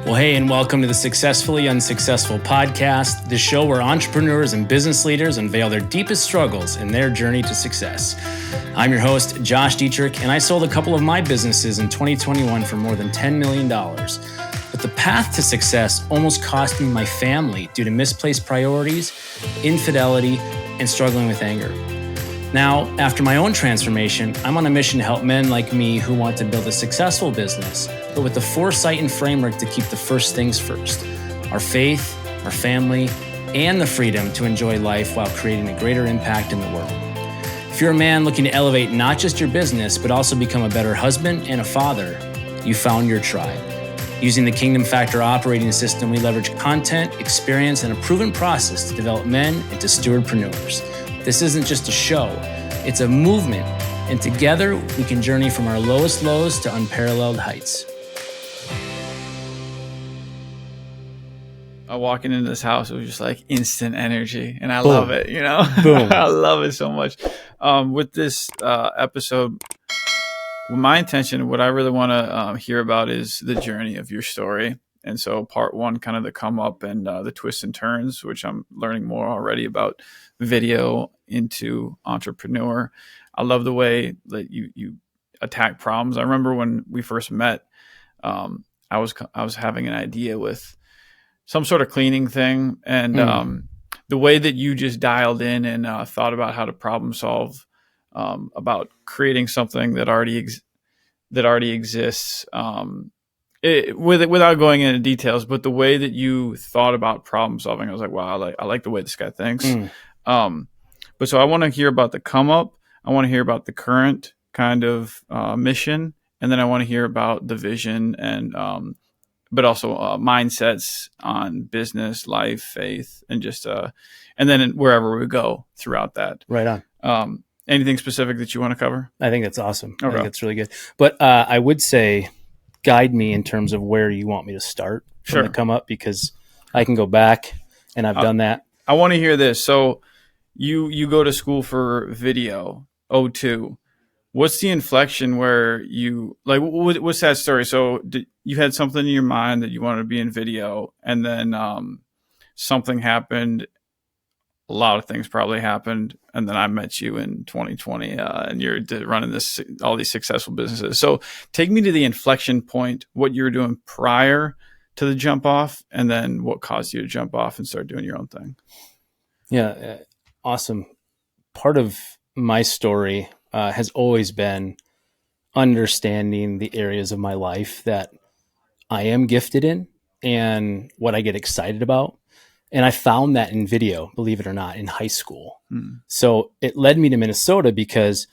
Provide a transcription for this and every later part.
Well, hey, and welcome to the Successfully Unsuccessful podcast, the show where entrepreneurs and business leaders unveil their deepest struggles in their journey to success. I'm your host, Josh Dittrich, and I sold a couple of my businesses in 2021 for more than $10 million. But the path to success almost cost me my family due to misplaced priorities, infidelity, and struggling with anger. Now, after my own transformation, I'm on a mission to help men like me who want to build a successful business, but with the foresight and framework to keep the first things first: our faith, our family, and the freedom to enjoy life while creating a greater impact in the world. If you're a man looking to elevate not just your business, but also become a better husband and a father, you found your tribe. Using the Kingdom Factor operating system, we leverage content, experience, and a proven process to develop men into stewardpreneurs. This isn't just a show, it's a movement, and together we can journey from our lowest lows to unparalleled heights. Walking into this house, it was just like instant energy, and I love it, Boom. I love it so much. With this episode, my intention, what I really want to hear about is the journey of your story. And so part one, kind of the come up and the twists and turns, which I'm learning more already about video into entrepreneur. I love the way that you attack problems. I remember when we first met, I was having an idea with some sort of cleaning thing. And the way that you just dialed in and thought about how to problem solve, about creating something that already exists, without going into details, but the way that you thought about problem solving, I was like, wow, I like the way this guy thinks. But so I want to hear about the come up. I want to hear about the current kind of mission, and then I want to hear about the vision and but also mindsets on business, life, faith, and just and then wherever we go throughout that. Right on. Anything specific that you want to cover? I think that's awesome. Okay. I think that's really good. But I would say guide me in terms of where you want me to start from the come up, because I can go back and I've done that. I want to hear this. So you go to school for video, 02. What's the inflection where you like, what's that story? So you had something in your mind that you wanted to be in video, and then something happened. A lot of things probably happened. And then I met you in 2020 and you're running all these successful businesses. So take me to the inflection point, what you were doing prior to the jump off, and then what caused you to jump off and start doing your own thing. Yeah. Awesome. Part of my story has always been understanding the areas of my life that I am gifted in and what I get excited about. And I found that in video, believe it or not, in high school. So it led me to Minnesota because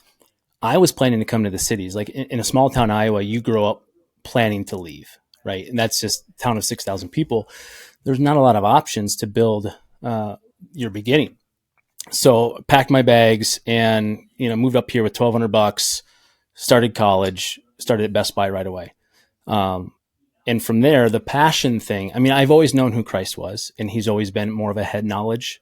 I was planning to come to the cities. Like in a small town, Iowa, you grow up planning to leave, right? And that's just a town of 6,000 people. There's not a lot of options to build your beginning. So packed my bags and, moved up here with $1,200, started college, started at Best Buy right away. And from there, the passion thing, I've always known who Christ was, and he's always been more of a head knowledge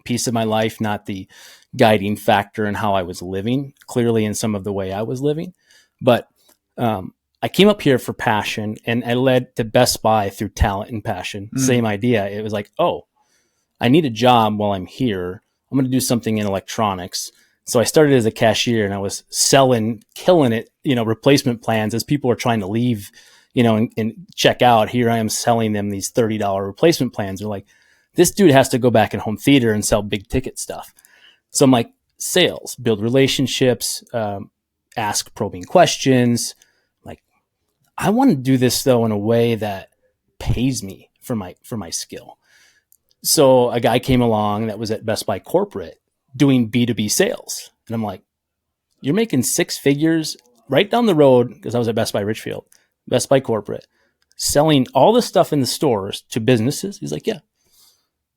piece of my life, not the guiding factor in how I was living, clearly in some of the way I was living. But I came up here for passion, and I led to Best Buy through talent and passion. Same idea. It was like, oh, I need a job while I'm here. I'm going to do something in electronics. So I started as a cashier, and I was selling, killing it, replacement plans as people were trying to leave, and check out. Here I am selling them these $30 replacement plans. They're like, this dude has to go back in home theater and sell big ticket stuff. So I'm like, sales, build relationships, ask probing questions. Like, I want to do this though in a way that pays me for my skill. So a guy came along that was at Best Buy corporate doing B2B sales. And I'm like, you're making six figures right down the road, because I was at Best Buy Richfield, Best Buy corporate, selling all the stuff in the stores to businesses. He's like, yeah,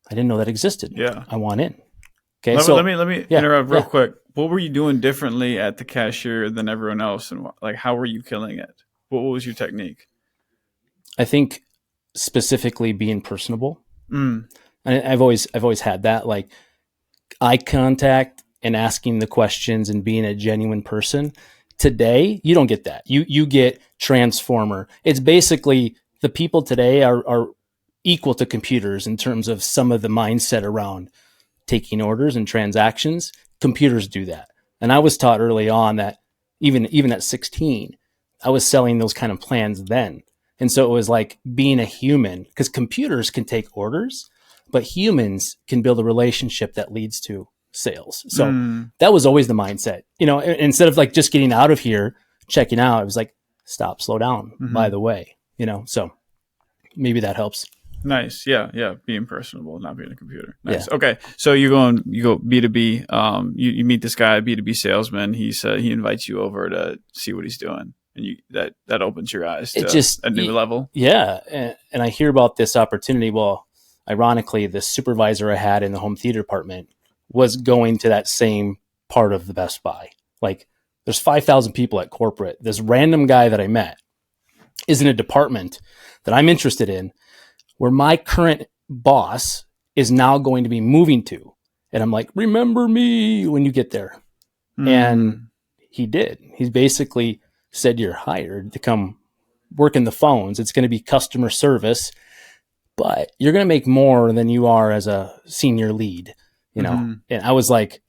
I didn't know that existed. Yeah. I want in. Okay. Let me interrupt real quick. What were you doing differently at the cashier than everyone else? And how were you killing it? What was your technique? I think specifically being personable. And I've always had that, like eye contact and asking the questions and being a genuine person. Today, you don't get that. You get transformer. It's basically the people today are equal to computers in terms of some of the mindset around taking orders and transactions. Computers do that. And I was taught early on that even at 16, I was selling those kind of plans then. And so it was like being a human, because computers can take orders, but humans can build a relationship that leads to sales. So that was always the mindset. Instead of like just getting out of here, checking out, it was like, stop, slow down, by the way, so maybe that helps. Nice. Yeah. Being personable, not being a computer. Nice. Yeah. Okay. So you go B2B. You meet this guy, B2B salesman. He invites you over to see what he's doing. And that opens your eyes to a new level. Yeah. And I hear about this opportunity. Well, ironically, the supervisor I had in the home theater department was going to that same part of the Best Buy. Like, there's 5,000 people at corporate. This random guy that I met is in a department that I'm interested in, where my current boss is now going to be moving to. And I'm like, remember me when you get there. And he did. He basically said, you're hired to come work in the phones. It's going to be customer service, but you're going to make more than you are as a senior lead, And I was like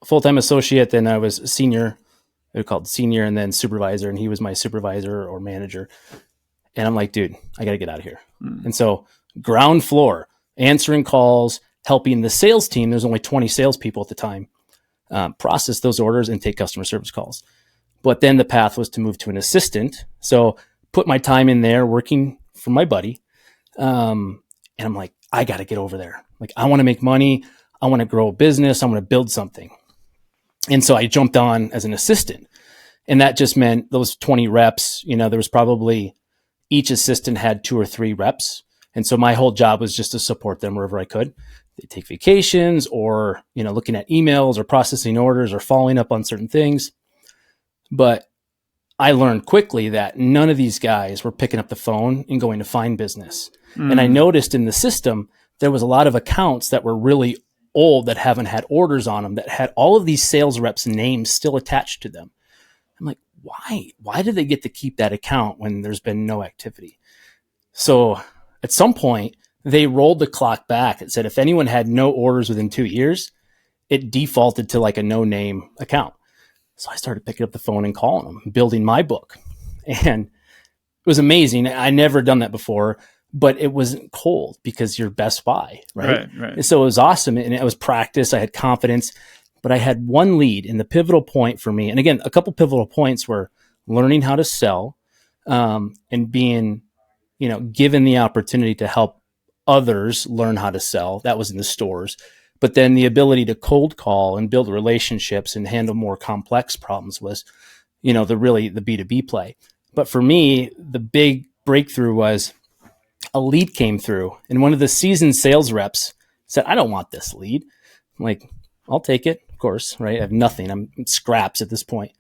full-time associate. Then I was senior, they're called senior, and then supervisor. And he was my supervisor or manager. And I'm like, dude, I got to get out of here. And so ground floor, answering calls, helping the sales team. There's only 20 salespeople at the time, process those orders and take customer service calls. But then the path was to move to an assistant. So put my time in there working for my buddy. And I'm like, I got to get over there. Like, I want to make money. I want to grow a business. I want to build something. And so I jumped on as an assistant. And that just meant those 20 reps, there was probably each assistant had 2 or 3 reps. And so my whole job was just to support them wherever I could. They take vacations or, looking at emails or processing orders or following up on certain things. But I learned quickly that none of these guys were picking up the phone and going to find business. And I noticed in the system, there was a lot of accounts that were really old that haven't had orders on them, that had all of these sales reps' names still attached to them. I'm like, why did they get to keep that account when there's been no activity? So at some point, they rolled the clock back. It said if anyone had no orders within 2 years, it defaulted to like a no-name account. So I started picking up the phone and calling them, building my book. And it was amazing. I never done that before, but it wasn't cold because you're Best Buy, right? And so it was awesome. And it was practice. I had confidence. But I had one lead, in the pivotal point for me. And again, a couple pivotal points were learning how to sell, and being, given the opportunity to help others learn how to sell. That was in the stores. But then the ability to cold call and build relationships and handle more complex problems was, the B2B play. But for me, the big breakthrough was a lead came through, and one of the seasoned sales reps said, I don't want this lead. I'm like, I'll take it. Course, right? I have nothing. I'm scraps at this point.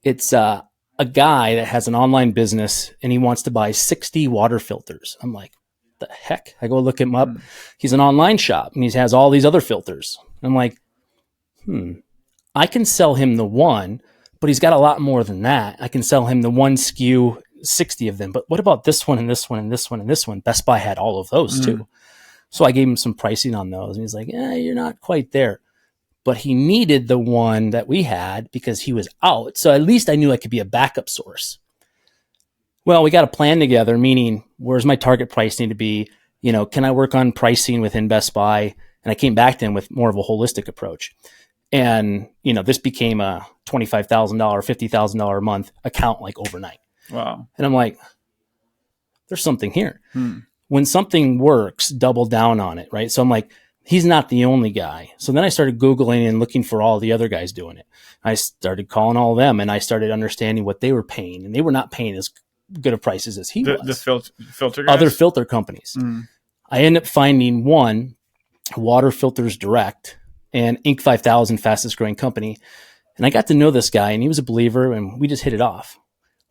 It's a guy that has an online business and he wants to buy 60 water filters. I'm like, the heck? I go look him up. He's an online shop and he has all these other filters. I'm like, I can sell him the one, but he's got a lot more than that. I can sell him the one SKU, 60 of them. But what about this one and this one and this one and this one? Best Buy had all of those too. So I gave him some pricing on those and he's like, you're not quite there. But he needed the one that we had because he was out. So at least I knew I could be a backup source. Well, we got a plan together, meaning where's my target price need to be? Can I work on pricing within Best Buy? And I came back to him with more of a holistic approach. And, this became a $25,000, $50,000 a month account like overnight. Wow. And I'm like, there's something here. When something works, double down on it, right? So I'm like, he's not the only guy. So then I started Googling and looking for all the other guys doing it. I started calling all of them and I started understanding what they were paying. And they were not paying as good of prices as he was. The filter guys? Other filter companies. I ended up finding one, Water Filters Direct, and Inc. 5000, fastest growing company. And I got to know this guy and he was a believer and we just hit it off.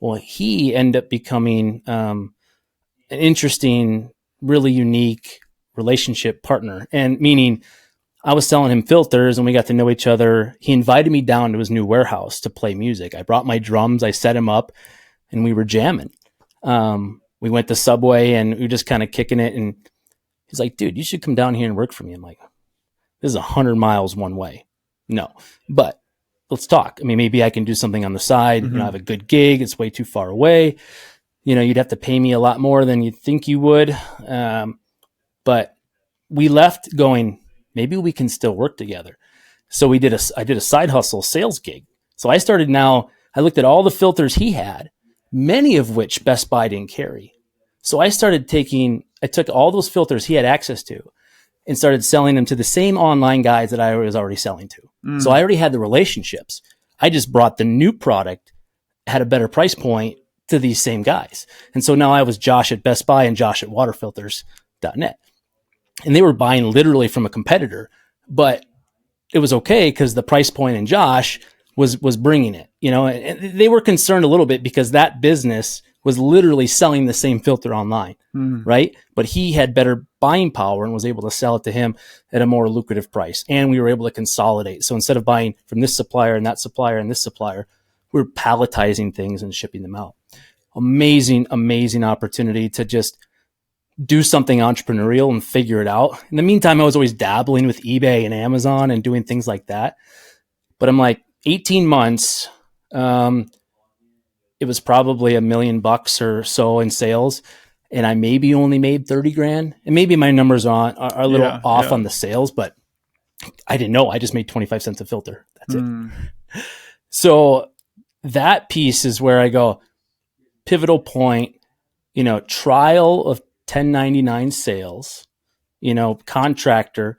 Well, he ended up becoming an interesting, really unique relationship partner. And meaning I was selling him filters and we got to know each other. He invited me down to his new warehouse to play music. I brought my drums, I set him up and we were jamming. we went to Subway and we were just kind of kicking it. And he's like, dude, you should come down here and work for me. I'm like, this is 100 miles one way. No, but let's talk. I mean, maybe I can do something on the side. I have a good gig. It's way too far away. You'd have to pay me a lot more than you'd think you would. But we left going, maybe we can still work together. So I did a side hustle sales gig. So I looked at all the filters he had, many of which Best Buy didn't carry. So I took all those filters he had access to and started selling them to the same online guys that I was already selling to. So I already had the relationships. I just brought the new product, had a better price point to these same guys. And so now I was Josh at Best Buy and Josh at waterfilters.net. And they were buying literally from a competitor, but it was okay because the price point in Josh was bringing it, and they were concerned a little bit because that business was literally selling the same filter online, right? But he had better buying power and was able to sell it to him at a more lucrative price. And we were able to consolidate. So instead of buying from this supplier and that supplier and this supplier, we were palletizing things and shipping them out. Amazing, amazing opportunity to just do something entrepreneurial and figure it out. In the meantime, I was always dabbling with eBay and Amazon and doing things like that. But I'm like, 18 months, it was probably $1 million or so in sales. And I maybe only made 30 grand. And maybe my numbers are a little off on the sales, but I didn't know. I just made 25 cents a filter. That's it. So that piece is where I go, pivotal point, trial of 1099 sales, contractor,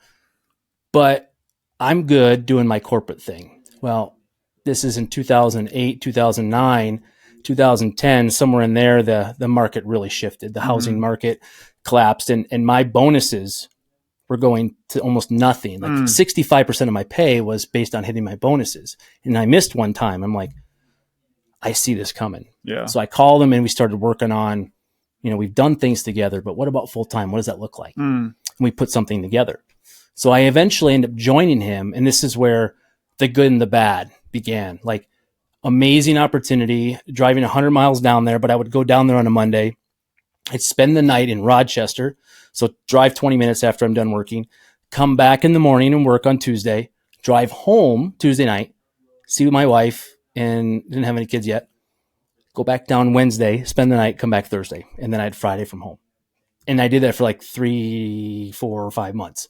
but I'm good doing my corporate thing. Well, this is in 2008, 2009, 2010, somewhere in there, the market really shifted. The housing market collapsed and my bonuses were going to almost nothing. Like 65% of my pay was based on hitting my bonuses. And I missed one time. I'm like, I see this coming. Yeah. So I called them and we started working on, we've done things together, but what about full-time? What does that look like? And we put something together. So I eventually ended up joining him. And this is where the good and the bad began. Like, amazing opportunity, driving 100 miles down there, but I would go down there on a Monday. I'd spend the night in Rochester. So drive 20 minutes after I'm done working, come back in the morning and work on Tuesday, drive home Tuesday night, see my wife, and didn't have any kids yet. Go back down Wednesday, spend the night, come back Thursday. And then I had Friday from home. And I did that for like 3, 4, or 5 months.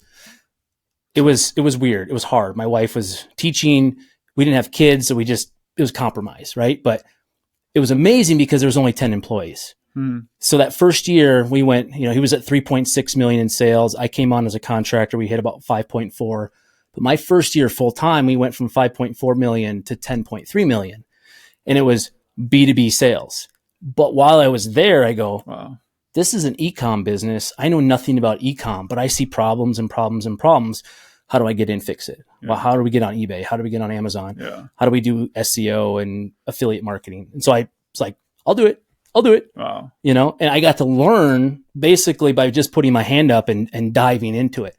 It was weird. It was hard. My wife was teaching. We didn't have kids. So it was compromise, right? But it was amazing because there was only 10 employees. So that first year we went, he was at 3.6 million in sales. I came on as a contractor. We hit about 5.4. But my first year full time, we went from 5.4 million to 10.3 million. And it was B2B sales. But while I was there, I go, wow, this is an e-com business. I know nothing about e-com, but I see problems and problems and problems. How do I get in, fix it? Yeah. Well, how do we get on eBay? How do we get on Amazon? Yeah. How do we do SEO and affiliate marketing? And so I was like, I'll do it. Wow. And I got to learn basically by just putting my hand up and diving into it.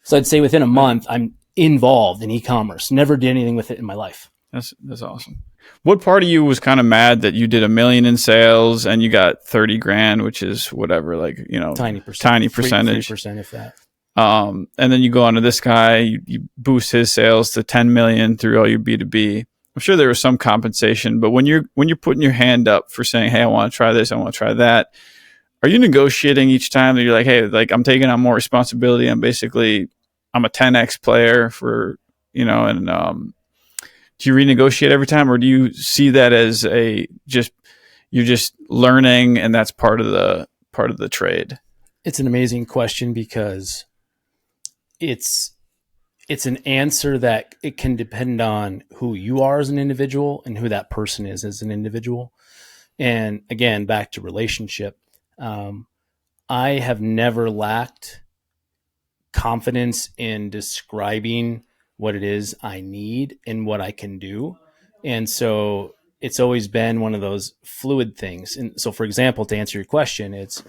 So I'd say within a month, I'm involved in e-commerce. Never did anything with it in my life. That's awesome. What part of you was kind of mad that you did $1 million in sales and you got 30 grand, which is whatever, like, tiny percentage, 3%, if that. And then you go on to this guy, you boost his sales to 10 million through all your B2B. I'm sure there was some compensation, but when you're putting your hand up for saying, hey, I want to try this, I want to try that, are you negotiating each time that you're like, hey, like I'm taking on more responsibility. I'm a 10X player for, and do you renegotiate every time, or do you see that as you're just learning and that's part of the trade? It's an amazing question because it's an answer that it can depend on who you are as an individual and who that person is as an individual. And again, back to relationship, I have never lacked confidence in describing what it is I need and what I can do. And so it's always been one of those fluid things. And so, for example, to answer your question, it's,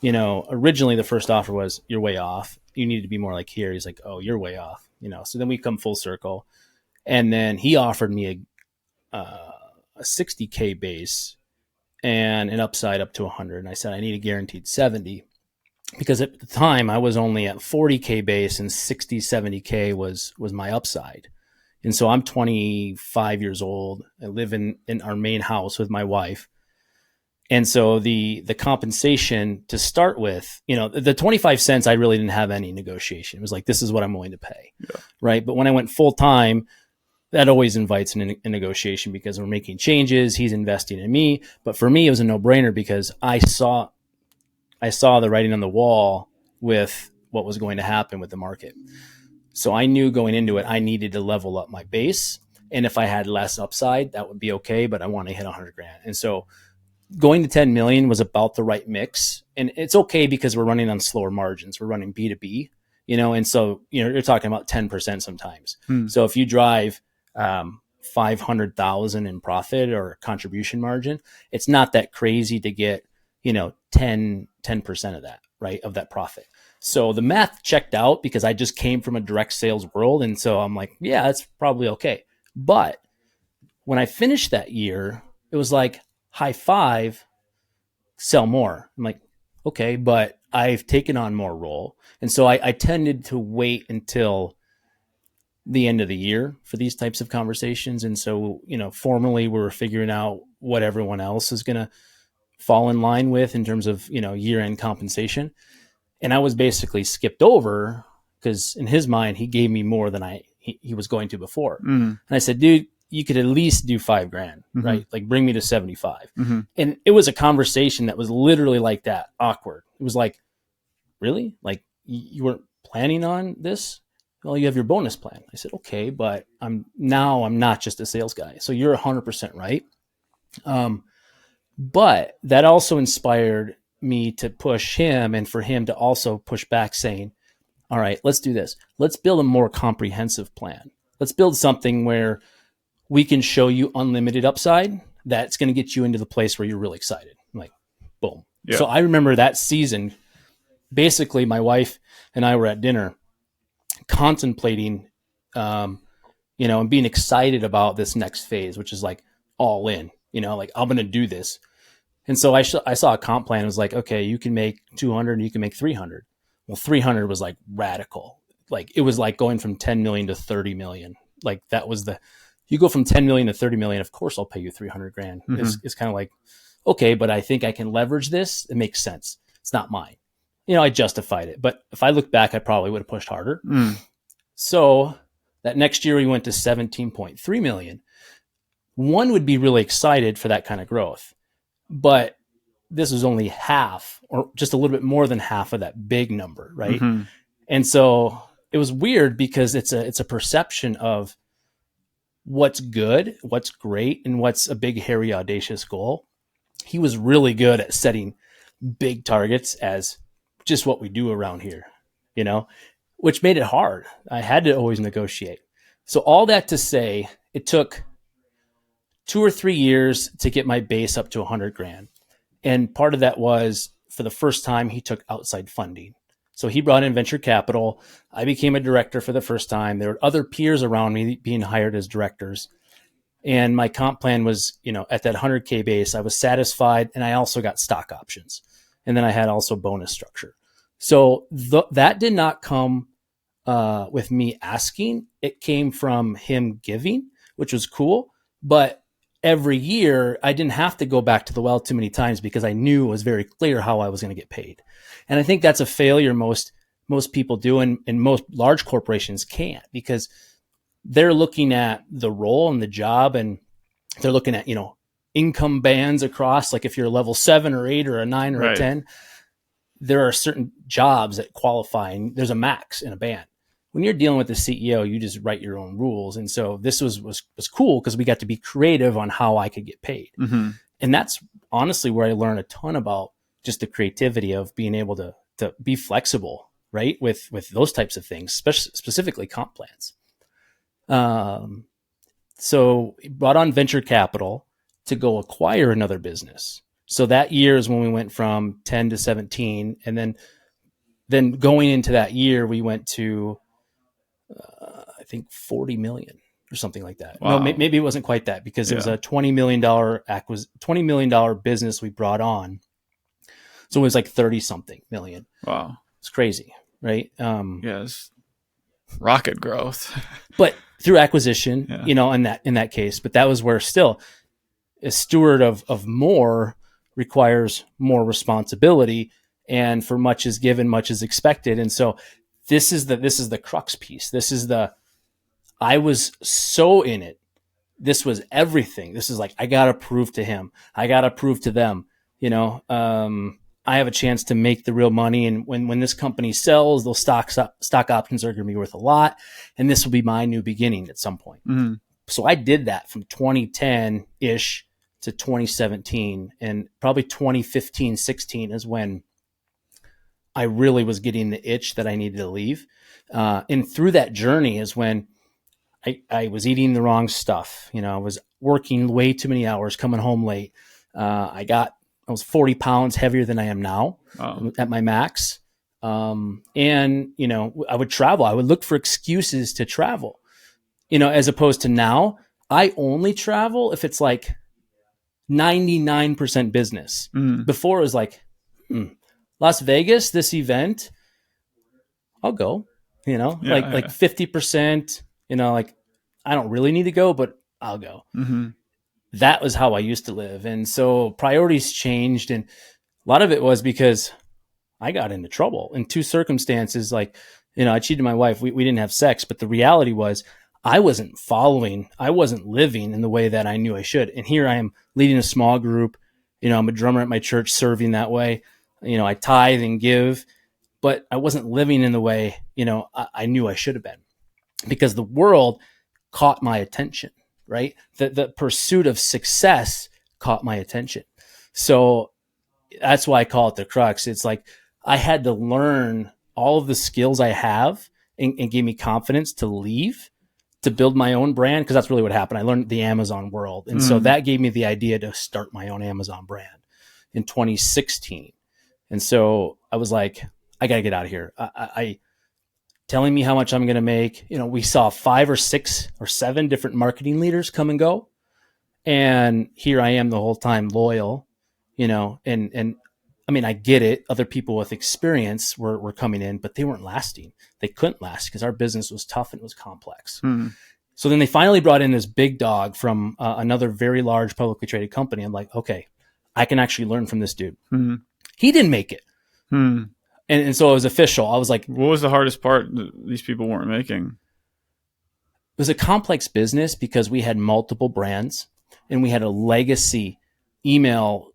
originally the first offer was, you're way off. You need to be more like here. He's like, oh, you're way off. So then we come full circle. And then he offered me a 60K base and an upside up to 100. And I said, I need a guaranteed 70 because at the time I was only at 40K base and 60, 70K was my upside. And so I'm 25 years old. I live in our main house with my wife. And so the compensation to start with, the 25 cents, I really didn't have any negotiation. It was like, this is what I'm willing to pay. Yeah. Right. But when I went full time, that always invites a negotiation because we're making changes. He's investing in me. But for me, it was a no-brainer because I saw the writing on the wall with what was going to happen with the market. So I knew going into it, I needed to level up my base. And if I had less upside, that would be okay. But I want to hit 100 grand. And so going to 10 million was about the right mix. And it's okay because we're running on slower margins. We're running B2B, and so, you're talking about 10% sometimes. So if you drive 500,000 in profit or contribution margin, it's not that crazy to get, 10% of that, right? Of that profit. So the math checked out because I just came from a direct sales world. And so I'm like, yeah, that's probably okay. But when I finished that year, it was like, high five, sell more. I'm like, okay, but I've taken on more role. And so I tended to wait until the end of the year for these types of conversations. And so, formally we were figuring out what everyone else is going to fall in line with in terms of, year-end compensation. And I was basically skipped over because in his mind, he gave me more than he was going to before. And I said, dude, you could at least do $5,000, right? Like bring me to 75. And it was a conversation that was literally like that, awkward. It was like, really? Like you weren't planning on this? Well, you have your bonus plan. I said, okay, but I'm not just a sales guy. So you're 100% right. But that also inspired me to push him and for him to also push back saying, all right, let's do this. Let's build a more comprehensive plan. Let's build something where we can show you unlimited upside that's going to get you into the place where you're really excited. I'm like, boom. Yeah. So I remember that season, basically my wife and I were at dinner contemplating, and being excited about this next phase, which is like all in, like I'm going to do this. And so I saw a comp plan. It was like, okay, you can make 200 and you can make 300. Well, 300 was like radical. Like it was like going from 10 million to 30 million. Like that was you go from 10 million to 30 million. Of course I'll pay you 300 grand. It's kind of like, okay, but I think I can leverage this. It makes sense. It's not mine. I justified it, but if I look back, I probably would have pushed harder. So that next year we went to 17.3 million. One would be really excited for that kind of growth, but this was only half or just a little bit more than half of that big number. Right. And so it was weird because it's a perception of what's good, what's great, and what's a big, hairy, audacious goal. He was really good at setting big targets as just what we do around here, which made it hard. I had to always negotiate. So all that to say, it took 2 or 3 years to get my base up to 100 grand. And part of that was for the first time, he took outside funding. So he brought in venture capital. I became a director for the first time. There were other peers around me being hired as directors. And my comp plan was, at that 100K base, I was satisfied. And I also got stock options. And then I had also bonus structure. So that did not come with me asking. It came from him giving, which was cool. But every year, I didn't have to go back to the well too many times because I knew it was very clear how I was going to get paid. And I think that's a failure most people do, and most large corporations can't, because they're looking at the role and the job, and they're looking at, income bands across, like if you're a level 7 or 8 or a 9 or a 10, there are certain jobs that qualify, and there's a max in a band. When you're dealing with the CEO, you just write your own rules. And so this was cool because we got to be creative on how I could get paid. And that's honestly where I learned a ton about just the creativity of being able to be flexible, right? With those types of things, specifically comp plans. So brought on venture capital to go acquire another business. So that year is when we went from 10 to 17. And then going into that year, we went to, I think 40 million, or something like that. No, Wow. maybe it wasn't quite that, because it was Yeah. a $20 million business we brought on. So it was like 30 something million. Wow. It's crazy, right? Yes. Rocket growth. But through acquisition, Yeah. in that case, but that was where still a steward of more requires more responsibility, and for much is given, much is expected. And so this is the crux piece. This is I was so in it. This was everything. This is like, I got to prove to him. I got to prove to them, I have a chance to make the real money. And when this company sells, those stock options are going to be worth a lot. And this will be my new beginning at some point. Mm-hmm. So I did that from 2010 ish to 2017, and probably 2015, 16 is when I really was getting the itch that I needed to leave. And through that journey is when I was eating the wrong stuff. I was working way too many hours, coming home late. I was 40 pounds heavier than I am now at my max. And I would travel. I would look for excuses to travel, as opposed to now, I only travel if it's like 99% business. Mm-hmm. Before it was like, Las Vegas, this event, I'll go, like 50%, like I don't really need to go, but I'll go. Mm-hmm. That was how I used to live. And so priorities changed. And a lot of it was because I got into trouble in two circumstances. Like, I cheated my wife. We didn't have sex, but the reality was I wasn't living in the way that I knew I should. And here I am leading a small group. I'm a drummer at my church, serving that way. I tithe and give, but I wasn't living in the way, I knew I should have been, because the world caught my attention, right? The pursuit of success caught my attention. So that's why I call it the crux. It's like I had to learn all of the skills I have and gave me confidence to leave, to build my own brand, because that's really what happened. I learned the Amazon world. And so that gave me the idea to start my own Amazon brand in 2016. And so I was like, I got to get out of here. I telling me how much I'm going to make. We saw 5 or 6 or 7 different marketing leaders come and go. And here I am the whole time loyal, and I mean, I get it. Other people with experience were coming in, but they weren't lasting. They couldn't last because our business was tough and it was complex. Mm-hmm. So then they finally brought in this big dog from another very large publicly traded company. I'm like, okay, I can actually learn from this dude. Mm-hmm. He didn't make it. Mm-hmm. And so it was official. I was like, what was the hardest part that these people weren't making? It was a complex business because we had multiple brands and we had a legacy email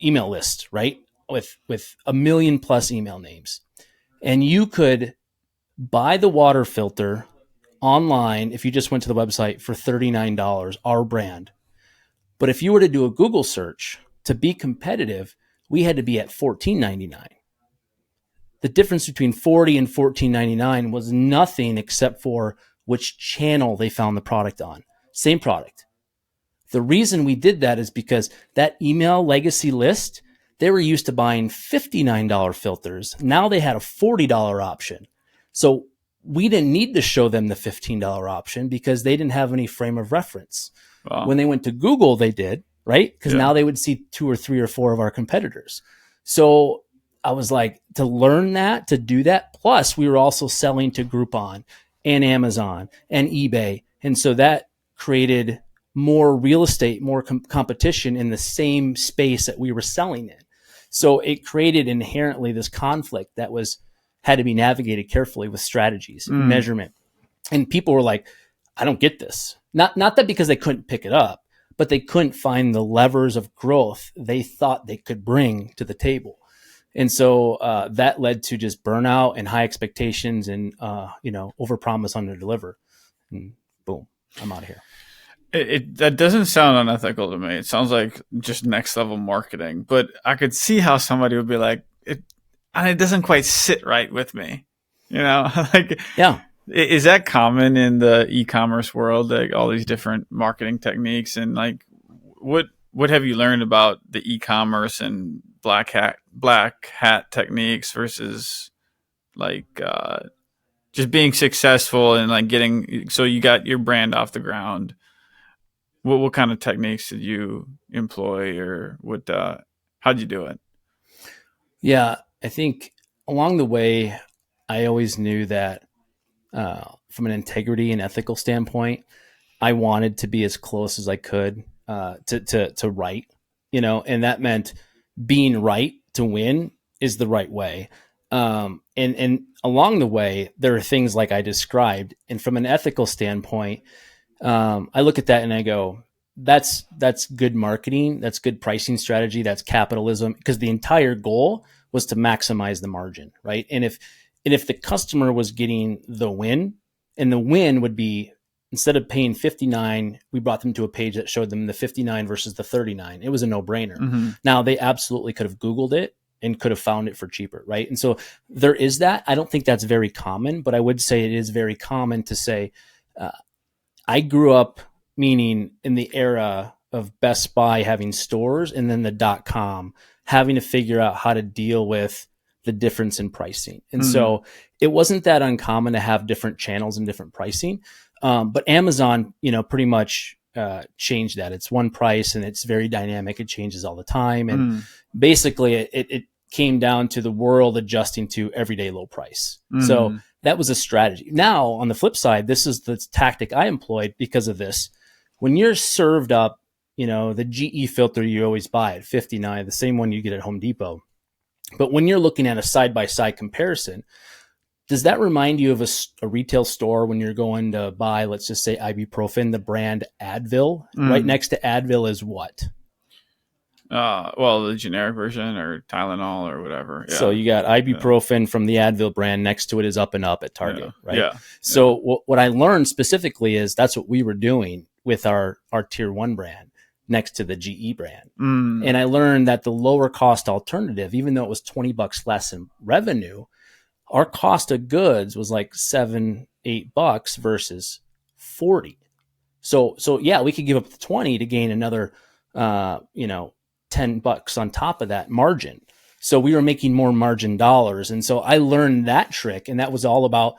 list, right? With 1 million plus email names. And you could buy the water filter online if you just went to the website for $39, our brand. But if you were to do a Google search to be competitive, we had to be at $14.99. The difference between $40 and $14.99 was nothing except for which channel they found the product on. Same product. The reason we did that is because that email legacy list, they were used to buying $59 filters. Now they had a $40 option. So we didn't need to show them the $15 option because they didn't have any frame of reference. Wow. When they went to Google, they did, right? Because now they would see 2 or 3 or 4 of our competitors. So I was like, to learn that, to do that. Plus, we were also selling to Groupon and Amazon and eBay. And so that created more real estate, more competition in the same space that we were selling in. So it created inherently this conflict that had to be navigated carefully with strategies, measurement. And people were like, I don't get this. Not that because they couldn't pick it up, but they couldn't find the levers of growth they thought they could bring to the table. And so that led to just burnout and high expectations and, overpromise, underdeliver. And boom, I'm out of here. That doesn't sound unethical to me. It sounds like just next level marketing. But I could see how somebody would be like, it doesn't quite sit right with me. Like, yeah. Is that common in the e-commerce world? Like all these different marketing techniques, and like, what have you learned about the e-commerce and black hat techniques versus like just being successful and like getting, so you got your brand off the ground. What kind of techniques did you employ, or what, how'd you do it? Yeah, I think along the way, I always knew that from an integrity and ethical standpoint, I wanted to be as close as I could to right, and that meant being right to win is the right way. And along the way, there are things like I described, and from an ethical standpoint, I look at that and I go, that's good marketing, that's good pricing strategy, that's capitalism, because the entire goal was to maximize the margin, right? And if the customer was getting the win, and the win would be, instead of paying 59, we brought them to a page that showed them the 59 versus the 39. It was a no-brainer. Mm-hmm. Now, they absolutely could have Googled it and could have found it for cheaper, right? And so there is that. I don't think that's very common, but I would say it is very common to say, I grew up, meaning in the era of Best Buy having stores, and then the .com, having to figure out how to deal with the difference in pricing. And so it wasn't that uncommon to have different channels and different pricing. But Amazon, pretty much changed that. It's one price and it's very dynamic. It changes all the time. And basically it came down to the world adjusting to everyday low price. So that was a strategy. Now, on the flip side, this is the tactic I employed because of this. When you're served up, the GE filter you always buy at 59, the same one you get at Home Depot. But when you're looking at a side-by-side comparison, does that remind you of a retail store when you're going to buy, let's just say, ibuprofen, the brand Advil? Right next to Advil is what? Well, the generic version, or Tylenol, or whatever. Yeah. So you got ibuprofen from the Advil brand. Next to it is Up and Up at Target, right? Yeah. So what I learned specifically is that's what we were doing with our tier 1 brand next to the GE brand. And I learned that the lower cost alternative, even though it was $20 less in revenue, our cost of goods was like $7-8 versus 40. So yeah, we could give up the 20 to gain another, $10 on top of that margin. So we were making more margin dollars. And so I learned that trick, and that was all about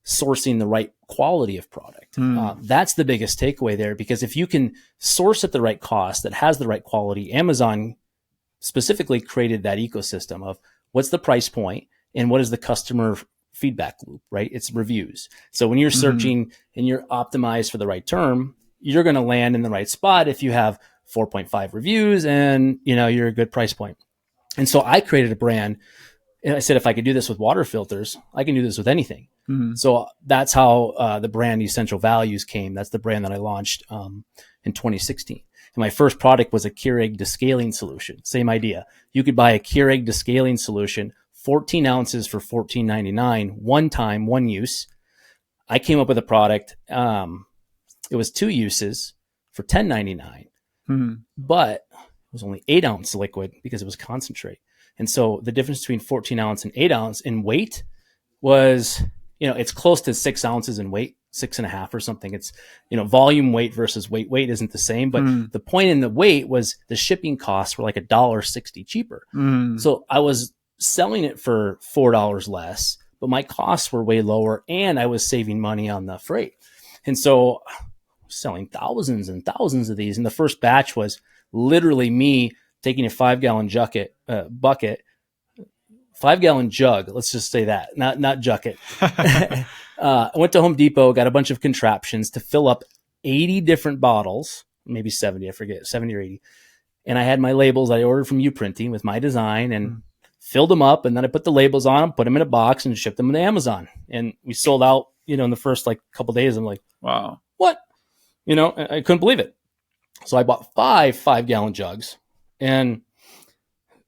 sourcing the right quality of product. That's the biggest takeaway there, because if you can source at the right cost that has the right quality, Amazon specifically created that ecosystem of what's the price point and what is the customer feedback loop, right? It's reviews. So when you're searching and you're optimized for the right term, you're going to land in the right spot if you have 4.5 reviews and you're a good price point. And so I created a brand, and I said, if I could do this with water filters, I can do this with anything. So that's how the brand Essential Values came. That's the brand that I launched in 2016. And my first product was a Keurig descaling solution. Same idea. You could buy a Keurig descaling solution, 14 ounces for $14.99, one time, one use. I came up with a product. It was 2 uses for $10.99, but it was only 8 ounce liquid because it was concentrate. And so the difference between 14 ounce and 8 ounce in weight was, it's close to 6 ounces in weight, 6.5 or something. It's, volume weight versus weight isn't the same, but the point in the weight was the shipping costs were like $1.60 cheaper. So I was selling it for $4 less, but my costs were way lower, and I was saving money on the freight. And so I was selling thousands and thousands of these. And the first batch was literally me taking a 5-gallon bucket, 5-gallon jug. Let's just say that, not jucket. I went to Home Depot, got a bunch of contraptions to fill up 80 different bottles, maybe 70, I forget, 70 or 80. And I had my labels I ordered from Uprinting with my design and filled them up. And then I put the labels on them, put them in a box, and shipped them to Amazon. And we sold out, in the first couple days. I'm like, wow, what? I couldn't believe it. So I bought 5-gallon jugs, and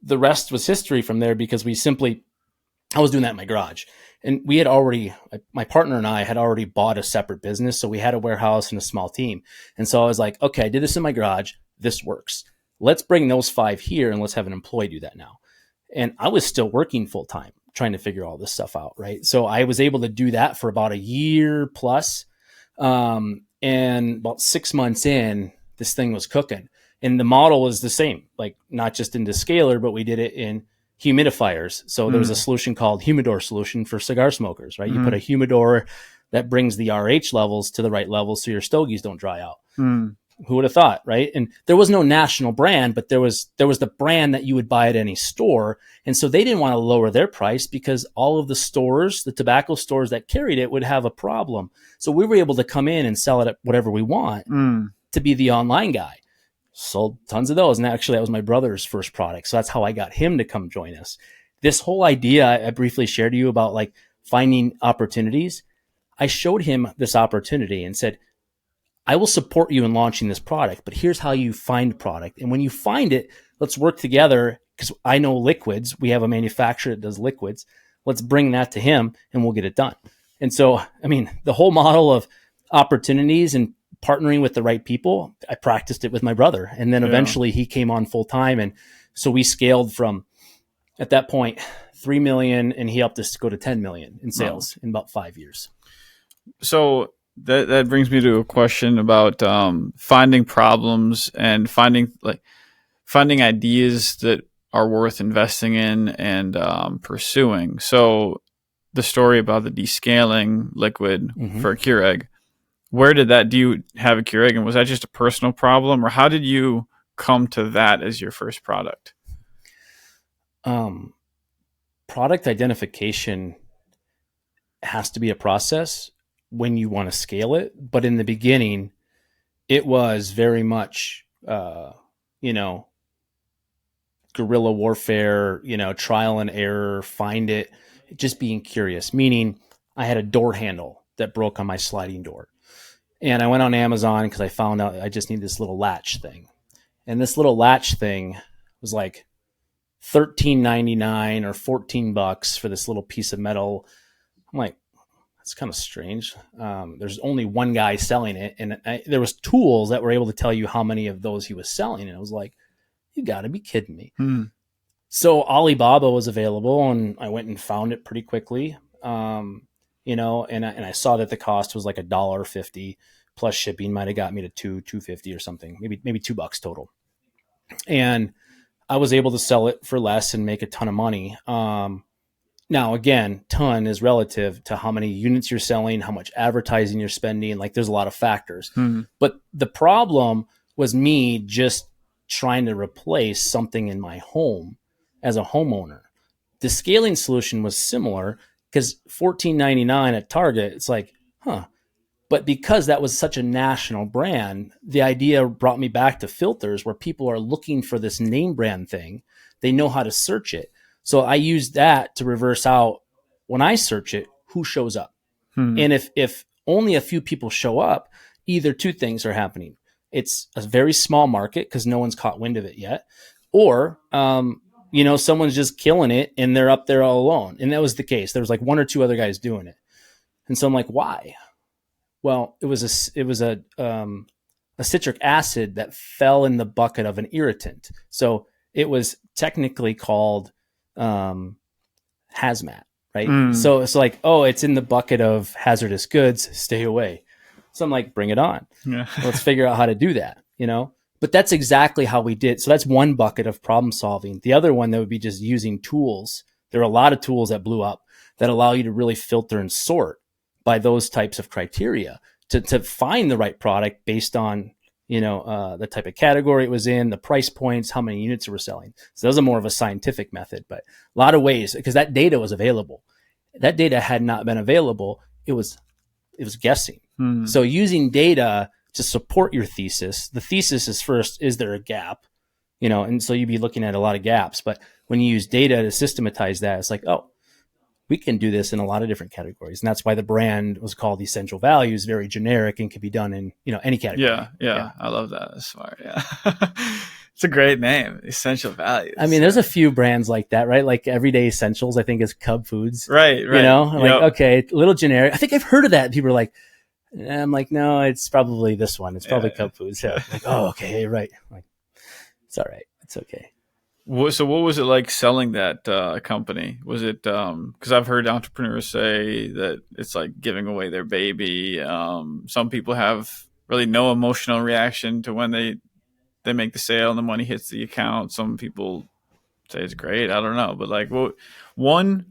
the rest was history from there, because I was doing that in my garage, and we had already, my partner and I had already bought a separate business. So we had a warehouse and a small team. And so I was like, okay, I did this in my garage. This works. Let's bring those 5 here and let's have an employee do that now. And I was still working full time, trying to figure all this stuff out. Right. So I was able to do that for about a year plus. And about 6 months in, this thing was cooking. And the model was the same, like not just in Descaler, but we did it in humidifiers. So there was a solution called humidor solution for cigar smokers, right? You put a humidor that brings the RH levels to the right level so your stogies don't dry out. Who would have thought, right? And there was no national brand, but there was the brand that you would buy at any store. And so they didn't want to lower their price because all of the stores, the tobacco stores that carried it, would have a problem. So we were able to come in and sell it at whatever we want to be the online guy. Sold tons of those. And actually, that was my brother's first product. So that's how I got him to come join us. This whole idea I briefly shared to you about like finding opportunities. I showed him this opportunity and said, I will support you in launching this product, but here's how you find product. And when you find it, let's work together because I know liquids. We have a manufacturer that does liquids. Let's bring that to him and we'll get it done. And so, I mean, the whole model of opportunities and partnering with the right people, I practiced it with my brother. And then eventually he came on full time. And so we scaled from, at that point, 3 million, and he helped us to go to 10 million in sales in about 5 years. So that brings me to a question about finding problems and finding ideas that are worth investing in and pursuing. So the story about the descaling liquid for a Keurig, where did that, do you have a Keurig, and was that just a personal problem, or how did you come to that as your first product? Product identification has to be a process when you want to scale it. But in the beginning, it was very much, guerrilla warfare, trial and error, find it, just being curious. Meaning I had a door handle that broke on my sliding door. And I went on Amazon because I found out I just need this little latch thing. And this little latch thing was like $13.99 or $14 for this little piece of metal. I'm like, that's kind of strange. There's only one guy selling it, and there was tools that were able to tell you how many of those he was selling, and I was like, you got to be kidding me. So Alibaba was available, and I went and found it pretty quickly. And I saw that the cost was like $1.50 plus shipping, might have got me to $2.50 or something, maybe $2 total. And I was able to sell it for less and make a ton of money. Now, again, ton is relative to how many units you're selling, how much advertising you're spending. Like there's a lot of factors. But the problem was me just trying to replace something in my home as a homeowner. The scaling solution was similar because $14.99 at Target, it's like, But because that was such a national brand, the idea brought me back to filters where people are looking for this name brand thing. They know how to search it. So I used that to reverse out when I search it, who shows up. And if only a few people show up, either two things are happening. It's a very small market because no one's caught wind of it yet. Or, someone's just killing it and they're up there all alone. And that was the case. There was like one or two other guys doing it. And so I'm like, why? Well, it was a citric acid that fell in the bucket of an irritant. So it was technically called hazmat, right? So it's like, it's in the bucket of hazardous goods, stay away. So I'm like, bring it on. Let's figure out how to do that, But that's exactly how we did. So that's one bucket of problem solving. The other one that would be just using tools. There are a lot of tools that blew up that allow you to really filter and sort by those types of criteria to find the right product based on, the type of category it was in, the price points, how many units it were selling. So those are more of a scientific method, but a lot of ways, because that data was available. That data had not been available. It was guessing. So using data to support your thesis, the thesis is first, is there a gap? And so you'd be looking at a lot of gaps, but when you use data to systematize that, it's like, we can do this in a lot of different categories. And that's why the brand was called Essential Values, very generic and can be done in, any category. Yeah. I love that. That's smart. Yeah. It's a great name. Essential Values. I mean, there's a few brands like that, right? Like Everyday Essentials, I think is Cub Foods. Right. Okay, a little generic. I think I've heard of that. People are like, I'm like, no, it's probably this one. It's probably Cub Foods. Yeah. Like, okay, right. Like, it's all right. It's okay. So what was it like selling that company? Was it because I've heard entrepreneurs say that it's like giving away their baby. Some people have really no emotional reaction to when they make the sale and the money hits the account. Some people say it's great. I don't know, but like, one,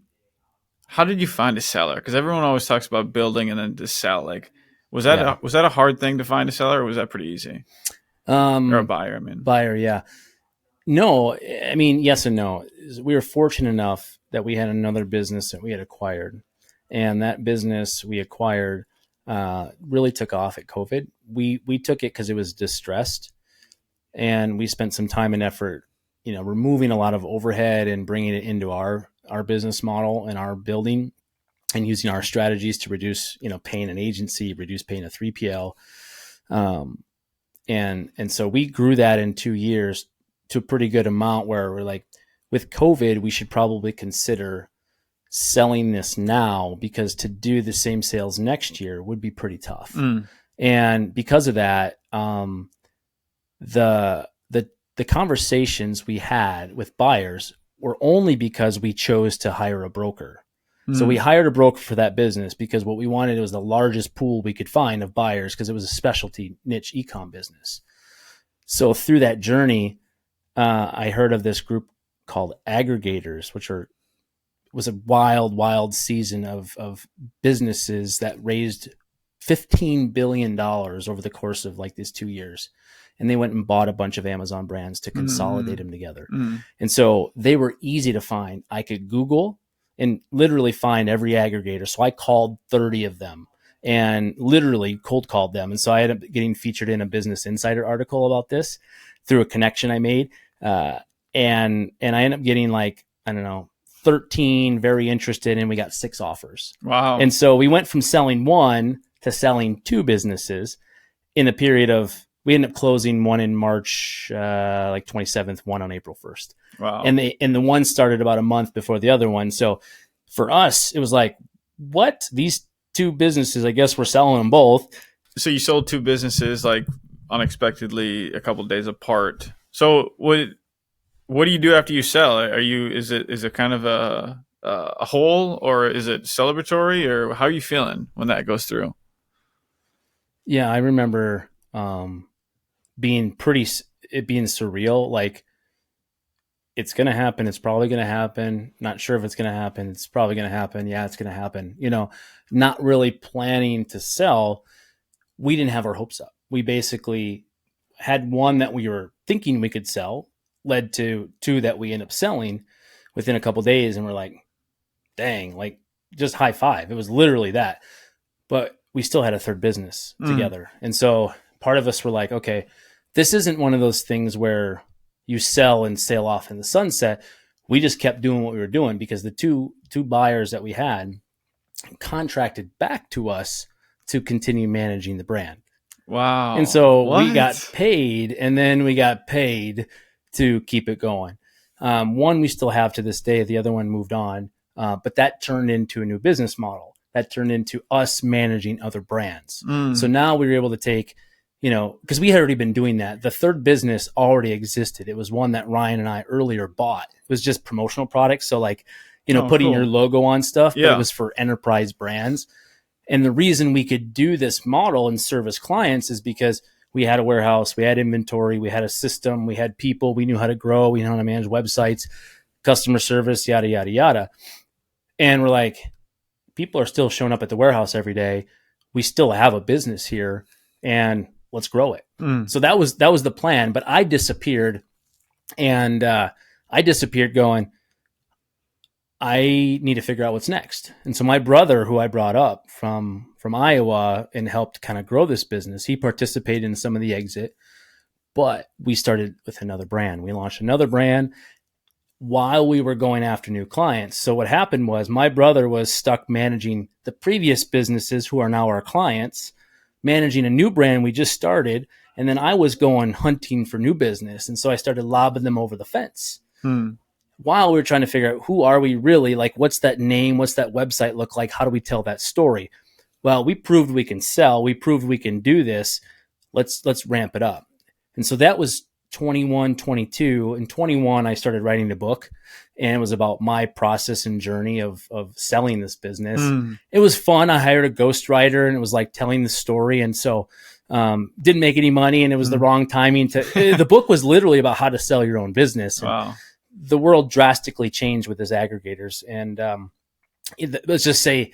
how did you find a seller? Because everyone always talks about building and then to sell. Like, was that Yeah. was that a hard thing to find a seller, or was that pretty easy? Or a buyer, I mean. Buyer, yeah. No, I mean, yes and no. We were fortunate enough that we had another business that we had acquired, and that business we acquired really took off at COVID. We took it because it was distressed, and we spent some time and effort, removing a lot of overhead and bringing it into our business model and our building, and using our strategies to reduce, paying an agency, reduce paying a 3PL. And so we grew that in 2 years to a pretty good amount, where we're like, with COVID, we should probably consider selling this now, because to do the same sales next year would be pretty tough. And because of that, the conversations we had with buyers were only because we chose to hire a broker. So we hired a broker for that business because what we wanted was the largest pool we could find of buyers, because it was a specialty niche e-com business. So through that journey, I heard of this group called aggregators, which was a wild season of businesses that raised $15 billion over the course of like these 2 years. And they went and bought a bunch of Amazon brands to consolidate them together. And so they were easy to find. I could Google and literally find every aggregator. So I called 30 of them and literally cold called them. And so I ended up getting featured in a Business Insider article about this through a connection I made. And I ended up getting, like, I don't know, 13 very interested, and we got 6 offers. Wow. And so we went from selling 1 to selling 2 businesses in a period of, we ended up closing one in March, like 27th, one on April 1st. Wow. And the one started about a month before the other one. So for us, it was like, what? These 2 businesses, I guess we're selling them both. So you sold 2 businesses like unexpectedly a couple of days apart. So what do you do after you sell? Is it kind of a whole, or is it celebratory, or how are you feeling when that goes through? Yeah, I remember being surreal. Like, it's going to happen. It's probably going to happen. Not sure if it's going to happen. It's probably going to happen. Yeah, it's going to happen. Not really planning to sell. We didn't have our hopes up. We basically had one that we were thinking we could sell, led to 2 that we end up selling within a couple of days. And we're like, dang, like, just high five. It was literally that. But we still had a third business together. And so part of us were like, okay, this isn't one of those things where you sell and sail off in the sunset. We just kept doing what we were doing, because the two buyers that we had contracted back to us to continue managing the brand. Wow. And so we got paid, and then we got paid to keep it going. One we still have to this day. The other one moved on, but that turned into a new business model. That turned into us managing other brands. So now we were able to take, because we had already been doing that. The third business already existed. It was one that Ryan and I earlier bought. It was just promotional products. So like, putting your logo on stuff, but it was for enterprise brands. And the reason we could do this model and service clients is because we had a warehouse, we had inventory, we had a system, we had people, we knew how to grow, we knew how to manage websites, customer service, yada, yada, yada. And we're like, people are still showing up at the warehouse every day. We still have a business here, and let's grow it. So that was the plan. But I disappeared, and I disappeared going, I need to figure out what's next. And so my brother, who I brought up from Iowa and helped kind of grow this business, he participated in some of the exit, but we started with another brand. We launched another brand while we were going after new clients. So what happened was my brother was stuck managing the previous businesses who are now our clients, managing a new brand we just started. And then I was going hunting for new business. And so I started lobbing them over the fence. While we were trying to figure out, who are we really? Like, what's that name? What's that website look like? How do we tell that story? Well, we proved we can sell. We proved we can do this. Let's ramp it up. And so that was 21, 22. In 21, I started writing the book, and it was about my process and journey of selling this business. It was fun. I hired a ghostwriter, and it was like telling the story. And so didn't make any money, and it was the wrong timing to. The book was literally about how to sell your own business. Wow. the world drastically changed with these aggregators. And let's just say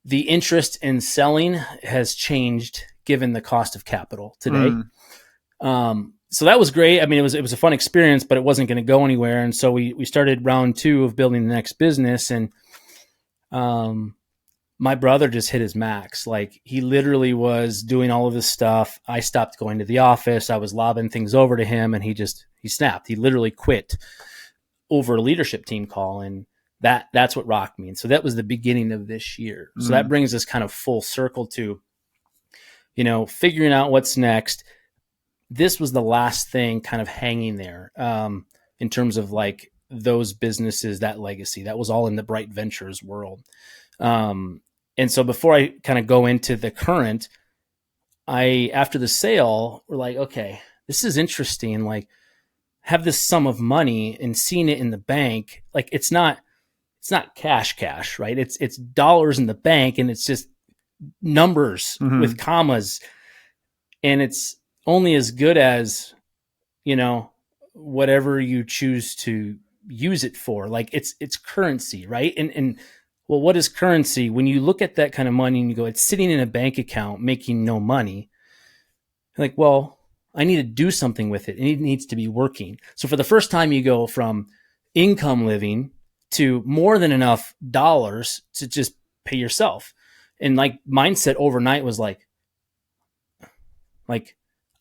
the interest in selling has changed given the cost of capital today. So that was great. I mean, it was a fun experience, but it wasn't going to go anywhere. And so we started round 2 of building the next business. And my brother just hit his max. Like, he literally was doing all of this stuff. I stopped going to the office. I was lobbing things over to him, and he snapped. He literally quit over a leadership team call. And that's what rocked me. And so that was the beginning of this year. So that brings us kind of full circle to, figuring out what's next. This was the last thing kind of hanging there in terms of like those businesses, that legacy. That was all in the Bright Ventures world. And so before I kind of go into the current, after the sale, we're like, okay, this is interesting. Like, have this sum of money and seeing it in the bank. Like, it's not cash, right? It's dollars in the bank, and it's just numbers with commas, and it's only as good as, whatever you choose to use it for. Like, it's currency, right? And well, what is currency? When you look at that kind of money and you go, it's sitting in a bank account making no money. Like, well, I need to do something with it. It needs to be working. So for the first time, you go from income living to more than enough dollars to just pay yourself. And like, mindset overnight was like,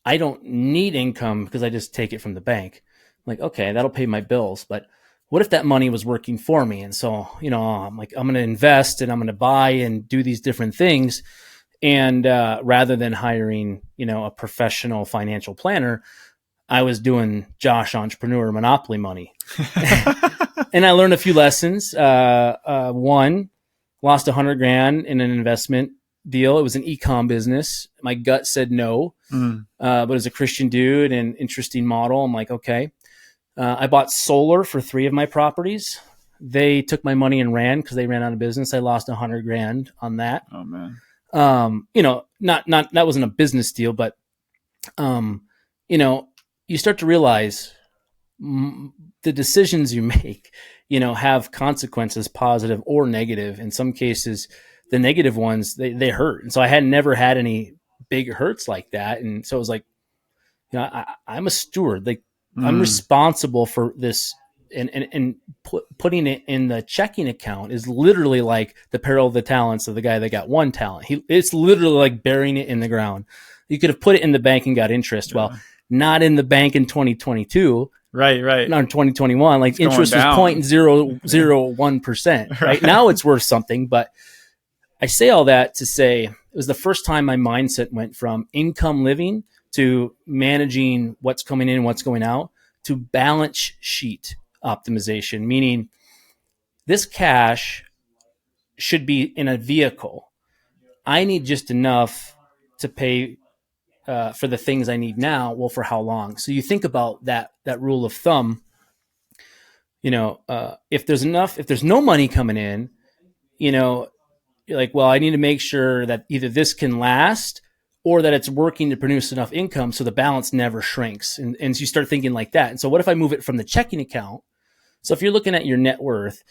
I don't need income because I just take it from the bank. Like, okay, that'll pay my bills. But what if that money was working for me? And so, I'm like, I'm going to invest and I'm going to buy and do these different things. And rather than hiring, a professional financial planner, I was doing Josh Entrepreneur Monopoly money. And I learned a few lessons. One, lost $100,000 in an investment deal. It was an e-com business. My gut said no, but as a Christian dude and interesting model, I'm like, okay. I bought solar for 3 of my properties. They took my money and ran because they ran out of business. I lost $100,000 on that. Oh man. Not that wasn't a business deal, but you start to realize the decisions you make, have consequences, positive or negative. In some cases, the negative ones, they hurt. And so I had never had any big hurts like that. And so it was like, I'm a steward. Like, I'm responsible for this, and putting it in the checking account is literally like the peril of the talents of the guy that got 1 talent. It's literally like burying it in the ground. You could have put it in the bank and got interest. Yeah. Well, not in the bank in 2022. Right. Not in 2021. Like, interest was 0.001%. Right now, it's worth something. But I say all that to say it was the first time my mindset went from income living to managing what's coming in and what's going out to balance sheet optimization, meaning this cash should be in a vehicle. I need just enough to pay for the things I need now. Well, for how long? So you think about that rule of thumb, if there's no money coming in, you're like, well, I need to make sure that either this can last or that it's working to produce enough income so the balance never shrinks. And so you start thinking like that. And so what if I move it from the checking account? So if you're looking at your net worth,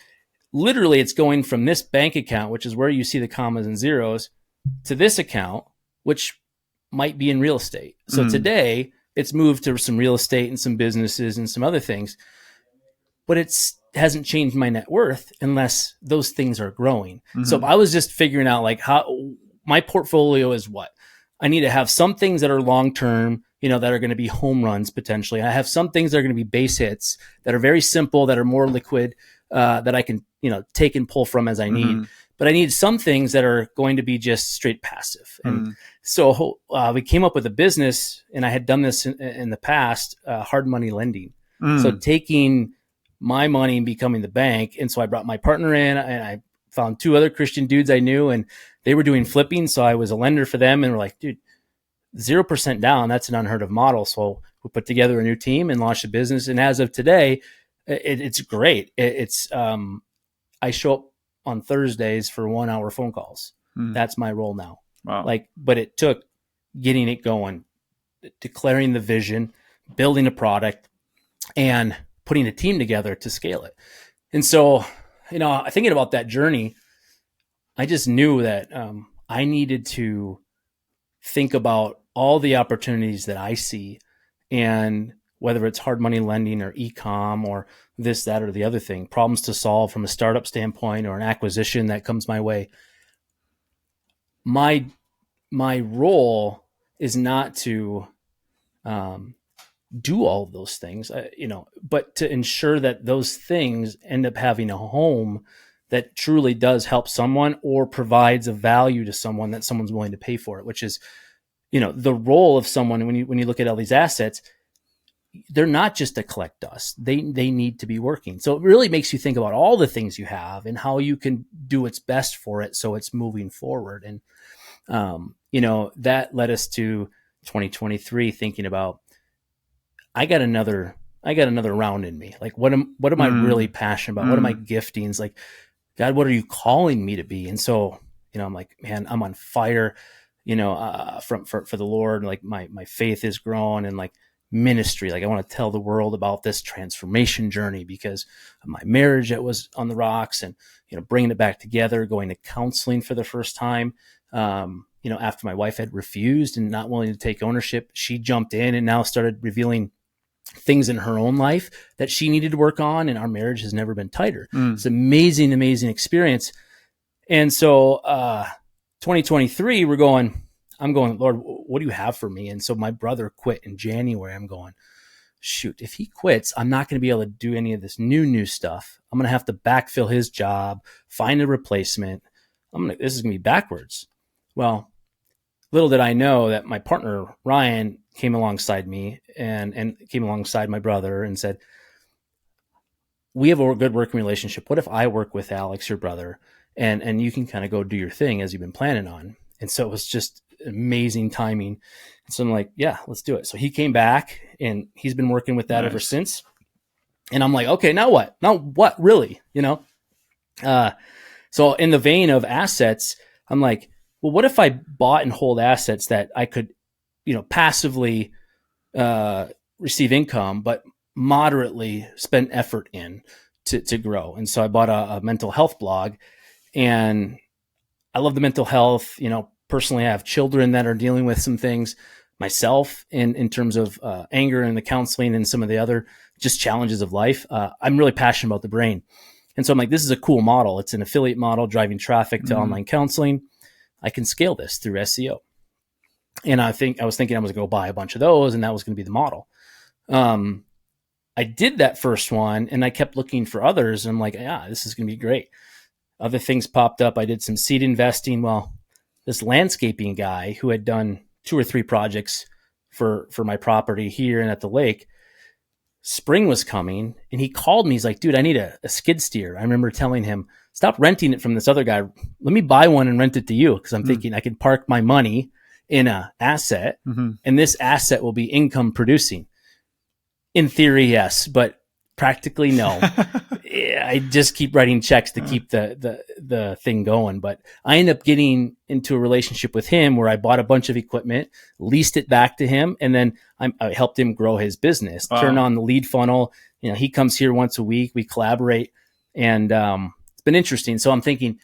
literally it's going from this bank account, which is where you see the commas and zeros, to this account, which might be in real estate. So today it's moved to some real estate and some businesses and some other things, but it hasn't changed my net worth unless those things are growing. So if I was just figuring out like how my portfolio is, what I need to have some things that are long-term, that are going to be home runs potentially. I have some things that are going to be base hits that are very simple, that are more liquid, that I can, take and pull from as I need. But I need some things that are going to be just straight passive. And so we came up with a business, and I had done this in the past, hard money lending. So taking my money and becoming the bank. And so I brought my partner in, and I found 2 other Christian dudes I knew, and they were doing flipping. So I was a lender for them, and we're like, dude, 0% down, that's an unheard of model. So we put together a new team and launched a business. And as of today, it's great. I show up on Thursdays for 1-hour phone calls. That's my role now. Wow. But it took getting it going, declaring the vision, building a product, and putting a team together to scale it. And so, thinking about that journey, I just knew that I needed to think about all the opportunities that I see, and whether it's hard money lending or e-com or this, that, or the other thing, problems to solve from a startup standpoint or an acquisition that comes my way. My role is not to do all of those things, but to ensure that those things end up having a home that truly does help someone or provides a value to someone that someone's willing to pay for it, which is, the role of someone when you look at all these assets, they're not just to collect dust. They need to be working. So it really makes you think about all the things you have and how you can do what's best for it so it's moving forward. And that led us to 2023, thinking about, I got another round in me. Like, what am I really passionate about? What are my giftings? Like, God, what are you calling me to be? And so, I'm like, man, I'm on fire, for the Lord. Like my faith is growing, and like ministry. Like, I want to tell the world about this transformation journey because of my marriage that was on the rocks, and, bringing it back together, going to counseling for the first time. After my wife had refused and not willing to take ownership, she jumped in and now started revealing things in her own life that she needed to work on. And our marriage has never been tighter. It's an amazing, amazing experience. And so, 2023, I'm going, Lord, what do you have for me? And so my brother quit in January. I'm going, shoot, if he quits, I'm not going to be able to do any of this new stuff. I'm going to have to backfill his job, find a replacement. This is going to be backwards. Well, little did I know that my partner, Ryan, came alongside me and came alongside my brother and said, we have a good working relationship. What if I work with Alex, your brother, and you can kind of go do your thing as you've been planning on? And so it was just amazing timing. So I'm like, yeah, let's do it. So he came back and he's been working with that ever since. And I'm like, okay, now what? Now what really, So in the vein of assets, I'm like, well, what if I bought and hold assets that I could, passively receive income, but moderately spend effort in to grow? And so I bought a mental health blog, and I love the mental health. Personally, I have children that are dealing with some things myself in terms of anger and the counseling and some of the other just challenges of life. I'm really passionate about the brain. And so I'm like, this is a cool model. It's an affiliate model, driving traffic to online counseling. I can scale this through SEO. And I was thinking I was going to go buy a bunch of those, and that was going to be the model. I did that first one, and I kept looking for others. And I'm like, yeah, this is going to be great. Other things popped up. I did some seed investing. Well, this landscaping guy who had done 2 or 3 projects for my property here and at the lake, spring was coming, and he called me. He's like, dude, I need a skid steer. I remember telling him, stop renting it from this other guy. Let me buy one and rent it to you. Cause I'm thinking I can park my money in a asset, and this asset will be income producing. In theory, yes, but practically no. I just keep writing checks to keep the thing going. But I ended up getting into a relationship with him where I bought a bunch of equipment, leased it back to him, and then I helped him grow his business, turn on the lead funnel. He comes here once a week, we collaborate, and it's been interesting. So I'm thinking,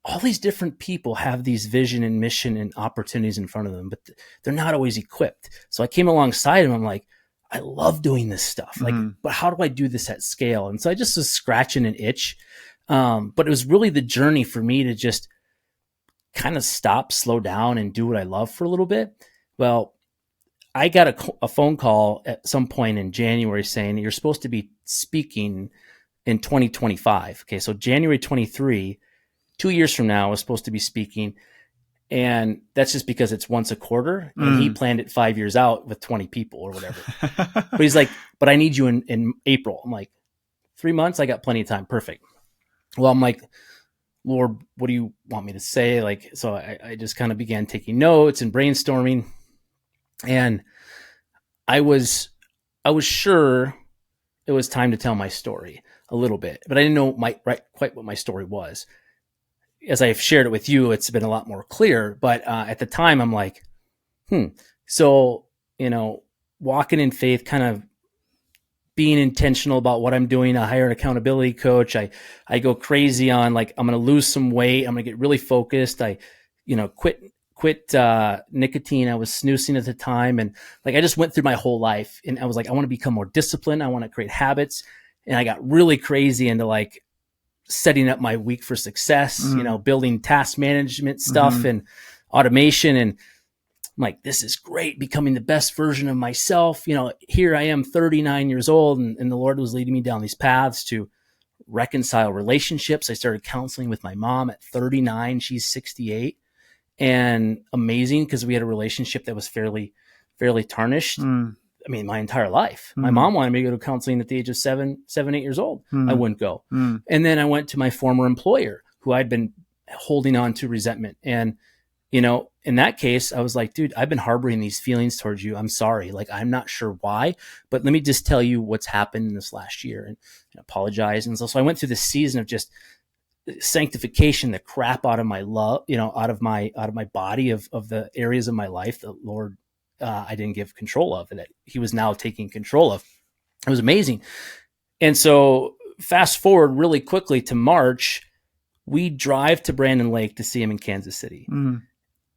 all these different people have these vision and mission and opportunities in front of them, but they're not always equipped. So I came alongside him. I'm like, I love doing this stuff. Like, but how do I do this at scale? And so I just was scratching an itch. But it was really the journey for me to just kind of stop, slow down, and do what I love for a little bit. Well, I got a phone call at some point in January saying you're supposed to be speaking in 2025. Okay. So January 23, 2 years from now, I was supposed to be speaking. And that's just because it's once a quarter, and he planned it 5 years out with 20 people or whatever. But he's like, but I need you in April. I'm like, 3 months? I got plenty of time. Perfect. Well, I'm like, Lord, what do you want me to say? Like, so I just kind of began taking notes and brainstorming. And I was sure it was time to tell my story a little bit, but I didn't know quite what my story was. As I've shared it with you, it's been a lot more clear. But at the time, I'm like, So, walking in faith, kind of being intentional about what I'm doing. I hire an accountability coach. I go crazy on like, I'm going to lose some weight. I'm going to get really focused. I, quit nicotine. I was snoozing at the time. And like, I just went through my whole life and I was like, I want to become more disciplined. I want to create habits. And I got really crazy into like setting up my week for success, building task management stuff and automation. And I'm like, this is great, becoming the best version of myself. Here I am 39 years old and the Lord was leading me down these paths to reconcile relationships. I started counseling with my mom at 39. She's 68, and amazing because we had a relationship that was fairly tarnished. I mean, my entire life. My mom wanted me to go to counseling at the age of 8 years old. I wouldn't go. And then I went to my former employer who I'd been holding on to resentment. And, in that case, I was like, dude, I've been harboring these feelings towards you. I'm sorry. Like, I'm not sure why, but let me just tell you what's happened in this last year and apologize. And so I went through this season of just sanctification, the crap out of my love, out of my body of the areas of my life that Lord, I didn't give control of, and that he was now taking control of. It was amazing. And so fast forward really quickly to March, we drive to Brandon Lake to see him in Kansas City.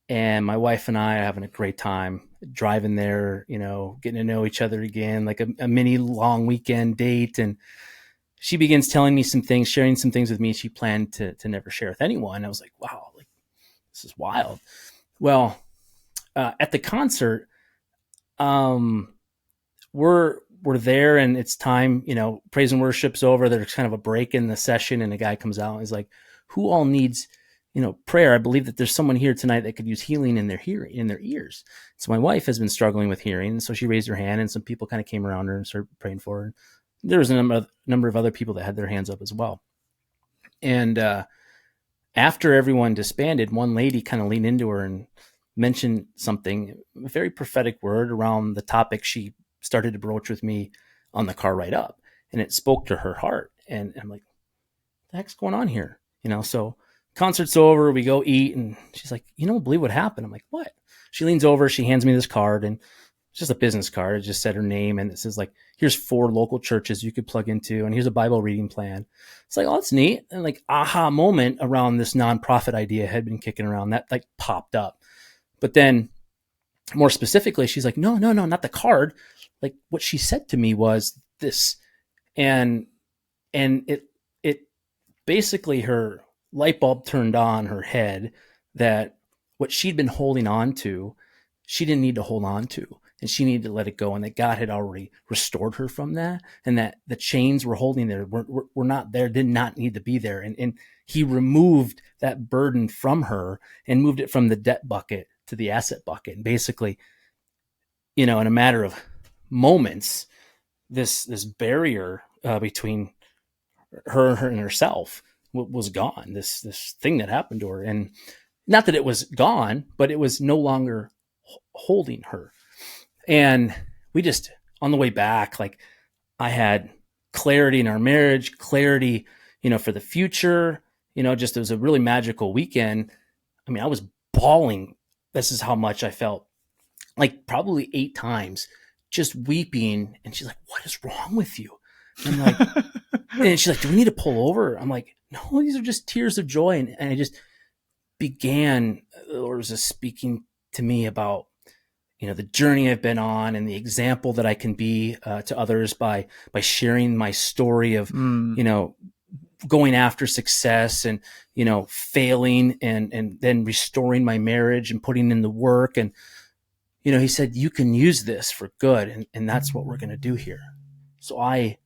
And my wife and I are having a great time driving there, getting to know each other again, like a mini long weekend date. And she begins telling me some things, sharing some things with me she planned to never share with anyone. I was like, wow, like this is wild. Well, at the concert, we're there and it's time, praise and worship's over. There's kind of a break in the session and a guy comes out and he's like, who all needs, prayer? I believe that there's someone here tonight that could use healing in their hearing, in their ears. So my wife has been struggling with hearing. And so she raised her hand and some people kind of came around her and started praying for her. There was a number of other people that had their hands up as well. And, after everyone disbanded, one lady kind of leaned into her and mentioned something, a very prophetic word around the topic she started to broach with me on the car ride up. And it spoke to her heart. And I'm like, what the heck's going on here? So concert's over, we go eat, and she's like, you don't believe what happened. I'm like, what? She leans over, she hands me this card, and it's just a business card. It just said her name, and it says like, here's 4 local churches you could plug into, and here's a Bible reading plan. It's like, oh, that's neat. And like aha moment around this nonprofit idea had been kicking around that like popped up. But then more specifically, she's like, no, not the card. Like what she said to me was this. And it basically her light bulb turned on her head that what she'd been holding on to, she didn't need to hold on to, and she needed to let it go. And that God had already restored her from that. And that the chains were holding there were not there, did not need to be there. And he removed that burden from her and moved it from the debt bucket to the asset bucket. And basically, in a matter of moments, this barrier between her and herself was gone. This thing that happened to her, and not that it was gone, but it was no longer holding her. And we just, on the way back, like I had clarity in our marriage, clarity, for the future, just it was a really magical weekend. I mean, I was bawling. This is how much I felt, like probably 8 times, just weeping. And she's like, what is wrong with you? And I'm like, and she's like, do we need to pull over? I'm like, no, these are just tears of joy. And I just began, the Lord was just speaking to me about, the journey I've been on and the example that I can be to others by sharing my story of, going after success and, failing and then restoring my marriage and putting in the work. And, he said, you can use this for good. And that's what we're going to do here. So I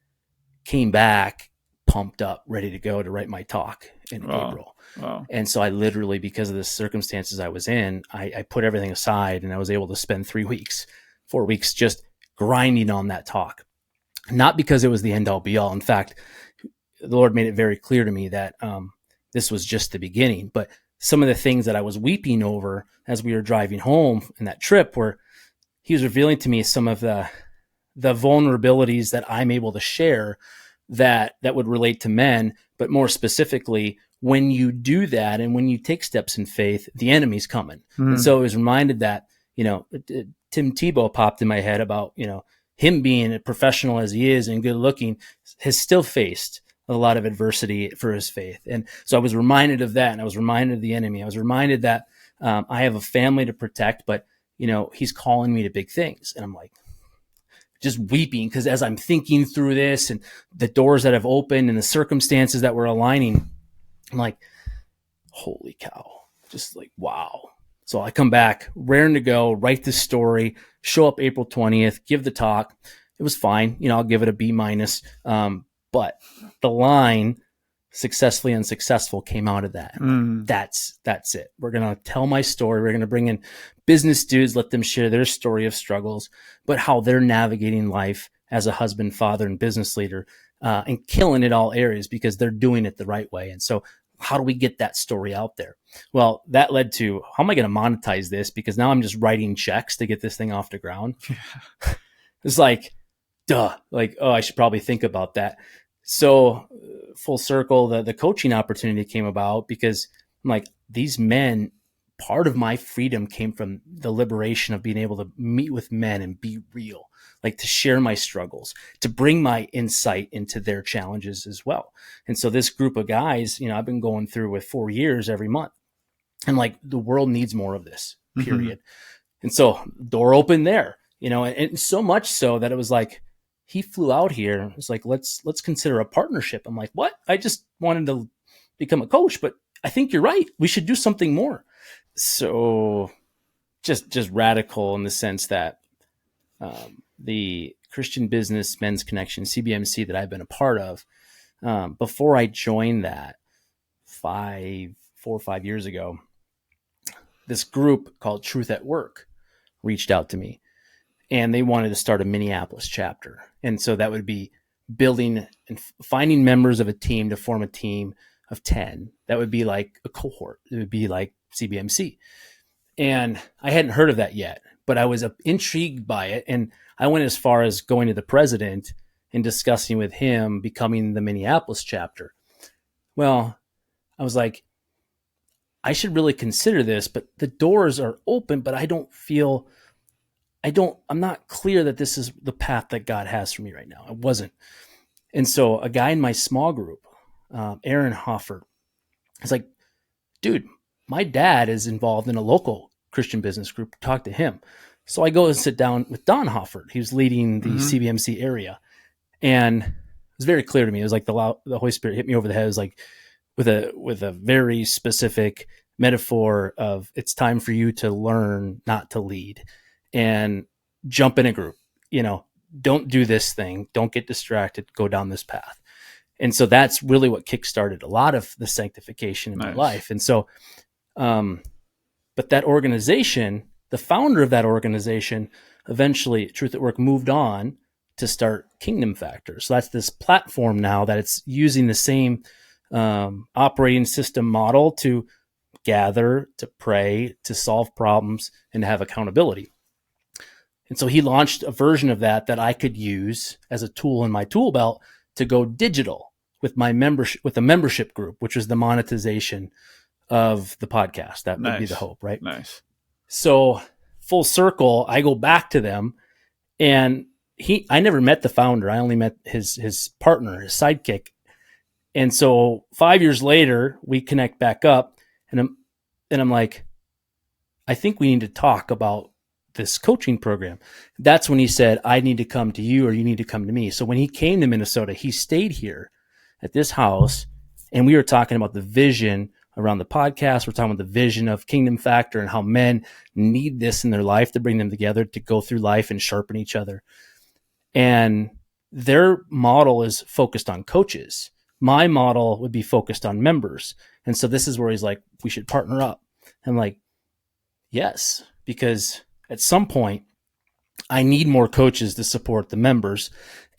came back pumped up, ready to go to write my talk in April. Wow. And so I literally, because of the circumstances I was in, I put everything aside and I was able to spend 4 weeks just grinding on that talk. Not because it was the end all be all. In fact, the Lord made it very clear to me that this was just the beginning. But some of the things that I was weeping over as we were driving home in that trip were, he was revealing to me some of the vulnerabilities that I'm able to share that would relate to men, but more specifically, when you do that and when you take steps in faith, the enemy's coming. And so I was reminded that, Tim Tebow popped in my head about, him being a professional as he is and good looking, has still faced a lot of adversity for his faith. And so I was reminded of that, and I was reminded of the enemy. I was reminded that I have a family to protect, but he's calling me to big things. And I'm like, just weeping, because as I'm thinking through this and the doors that have opened and the circumstances that were aligning, I'm like, holy cow, just like, wow. So I come back, raring to go, write this story, show up April 20th, give the talk. It was fine. I'll give it a B minus. But the line successfully unsuccessful came out of that. That's it. We're going to tell my story. We're going to bring in business dudes, let them share their story of struggles, but how they're navigating life as a husband, father, and business leader, and killing it all areas because they're doing it the right way. And so how do we get that story out there? Well, that led to, how am I going to monetize this? Because now I'm just writing checks to get this thing off the ground. It's like, duh, like, oh, I should probably think about that. So full circle, the coaching opportunity came about because I'm like, these men, part of my freedom came from the liberation of being able to meet with men and be real, like to share my struggles, to bring my insight into their challenges as well. And so this group of guys, I've been going through with 4 years every month. And like, the world needs more of this, period. And so door open there, and so much so that it was like, he flew out here. It's like, let's consider a partnership. I'm like, what? I just wanted to become a coach, but I think you're right. We should do something more. So just radical in the sense that the Christian Business Men's Connection, CBMC, that I've been a part of, before I joined that 4 or 5 years ago, this group called Truth at Work reached out to me. And they wanted to start a Minneapolis chapter. And so that would be building and finding members of a team to form a team of 10. That would be like a cohort. It would be like CBMC. And I hadn't heard of that yet, but I was intrigued by it. And I went as far as going to the president and discussing with him becoming the Minneapolis chapter. Well, I was like, I should really consider this, but the doors are open, but I'm not clear that this is the path that God has for me right now. I wasn't. And so a guy in my small group, Aaron Hoffert, is like, dude, my dad is involved in a local Christian business group. Talk to him. So I go and sit down with Don Hoffert. He was leading the CBMC area. And it was very clear to me. It was like the Holy Spirit hit me over the head. It was like with a very specific metaphor of, it's time for you to learn not to lead. And jump in a group, don't do this thing. Don't get distracted. Go down this path. And so that's really what kickstarted a lot of the sanctification in my life. And so, but that organization, the founder of that organization, eventually Truth at Work moved on to start Kingdom Factor. So that's this platform now that it's using the same operating system model to gather, to pray, to solve problems, and to have accountability. And so he launched a version of that I could use as a tool in my tool belt to go digital with my membership, with a membership group, which was the monetization of the podcast. That would be the hope, right? Nice. So full circle, I go back to them, and I never met the founder. I only met his partner, his sidekick. And so 5 years later, we connect back up, and I'm like, I think we need to talk about this coaching program. That's when he said, I need to come to you, or you need to come to me. So when he came to Minnesota, he stayed here at this house, and we were talking about the vision around the podcast. We're talking about the vision of Kingdom Factor and how men need this in their life to bring them together to go through life and sharpen each other. And their model is focused on coaches. My model would be focused on members. And so this is where he's like, we should partner up. I'm like, yes, because at some point I need more coaches to support the members,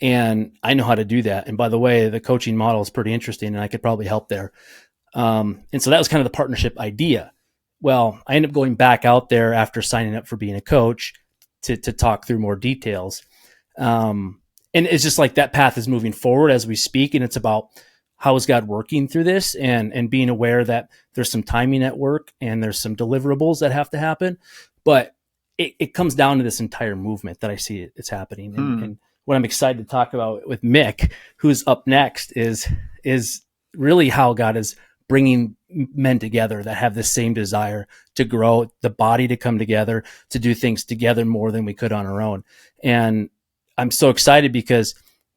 and I know how to do that. And by the way, the coaching model is pretty interesting, and I could probably help there. And so that was kind of the partnership idea. Well, I ended up going back out there after signing up for being a coach to talk through more details. And it's just like that path is moving forward as we speak. And it's about, how is God working through this, and being aware that there's some timing at work and there's some deliverables that have to happen. But it comes down to this entire movement that I see it's happening. Hmm. And what I'm excited to talk about with Mick, who's up next, is really how God is bringing men together that have the same desire to grow, the body to come together, to do things together more than we could on our own. And I'm so excited because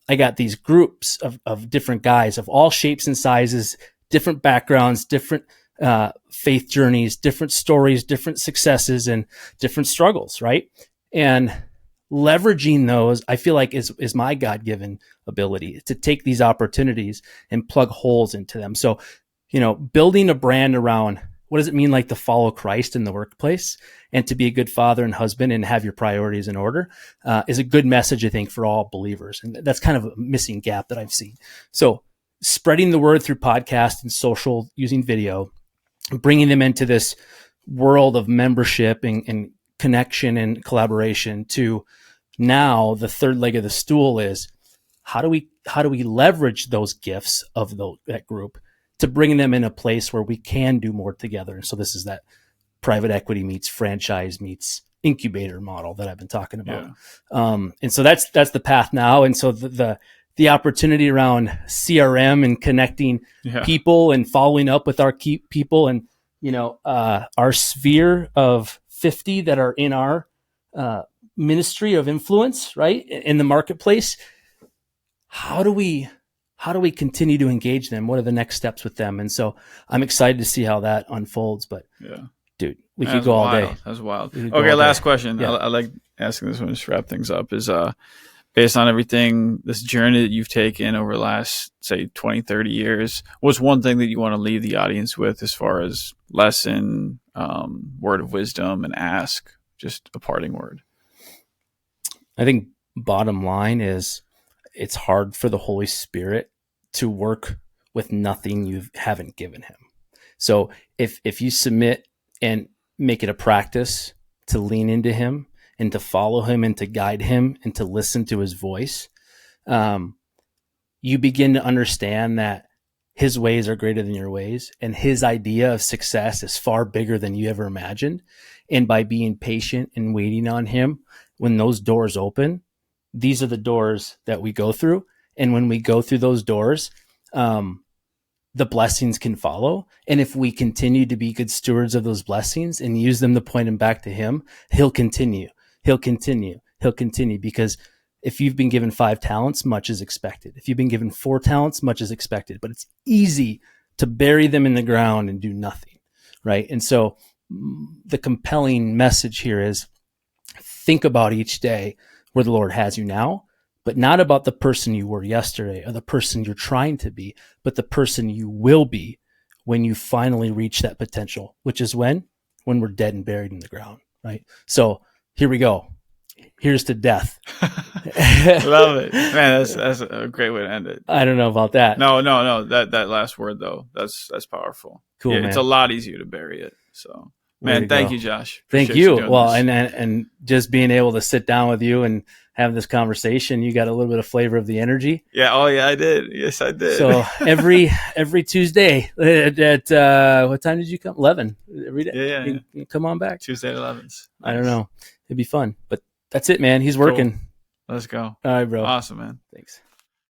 I got these groups of different guys of all shapes and sizes, different backgrounds, different faith journeys, different stories, different successes, and different struggles, right? And leveraging those, I feel like is my God-given ability to take these opportunities and plug holes into them. So, building a brand around what does it mean like to follow Christ in the workplace and to be a good father and husband and have your priorities in order is a good message, I think, for all believers. And that's kind of a missing gap that I've seen. So spreading the word through podcast and social using video, bringing them into this world of membership and connection and collaboration to now the third leg of the stool is how do we leverage those gifts of that group to bring them in a place where we can do more together. And so this is that private equity meets franchise meets incubator model that I've been talking about. Yeah. And so that's the path now. And so the opportunity around CRM and connecting people and following up with our key people and, our sphere of 50 that are in our ministry of influence, right? In the marketplace. How do we continue to engage them? What are the next steps with them? And so I'm excited to see how that unfolds, but dude, we could go all day. That's wild. Okay. Last question. Yeah. I like asking this one just to wrap things up is, based on everything, this journey that you've taken over the last, say, 20, 30 years, what's one thing that you want to leave the audience with as far as lesson, word of wisdom, and ask, just a parting word? I think bottom line is it's hard for the Holy Spirit to work with nothing you haven't given him. So if you submit and make it a practice to lean into him, and to follow him and to guide him and to listen to his voice, you begin to understand that his ways are greater than your ways and his idea of success is far bigger than you ever imagined. And by being patient and waiting on him, when those doors open, these are the doors that we go through. And when we go through those doors, the blessings can follow. And if we continue to be good stewards of those blessings and use them to point them back to him, he'll continue. He'll continue because if you've been given 5 talents, much is expected. If you've been given 4 talents, much is expected, but it's easy to bury them in the ground and do nothing. Right. And so the compelling message here is think about each day where the Lord has you now, but not about the person you were yesterday or the person you're trying to be, but the person you will be when you finally reach that potential, which is when we're dead and buried in the ground. Right. So here we go. Here's to death. Love it, man. That's a great way to end it. I don't know about that. No. That last word though, that's powerful. Cool. Man. It's a lot easier to bury it. So, man, thank you, Josh. Thank you. Well, and just being able to sit down with you and have this conversation, you got a little bit of flavor of the energy. Yeah. Oh, yeah, I did. Yes, I did. So every Tuesday at what time did you come? 11 every day. Yeah. You come on back. Tuesday at 11. Nice. I don't know. It'd be fun, but that's it, man. He's working. Cool. Let's go. All right, bro. Awesome, man. Thanks.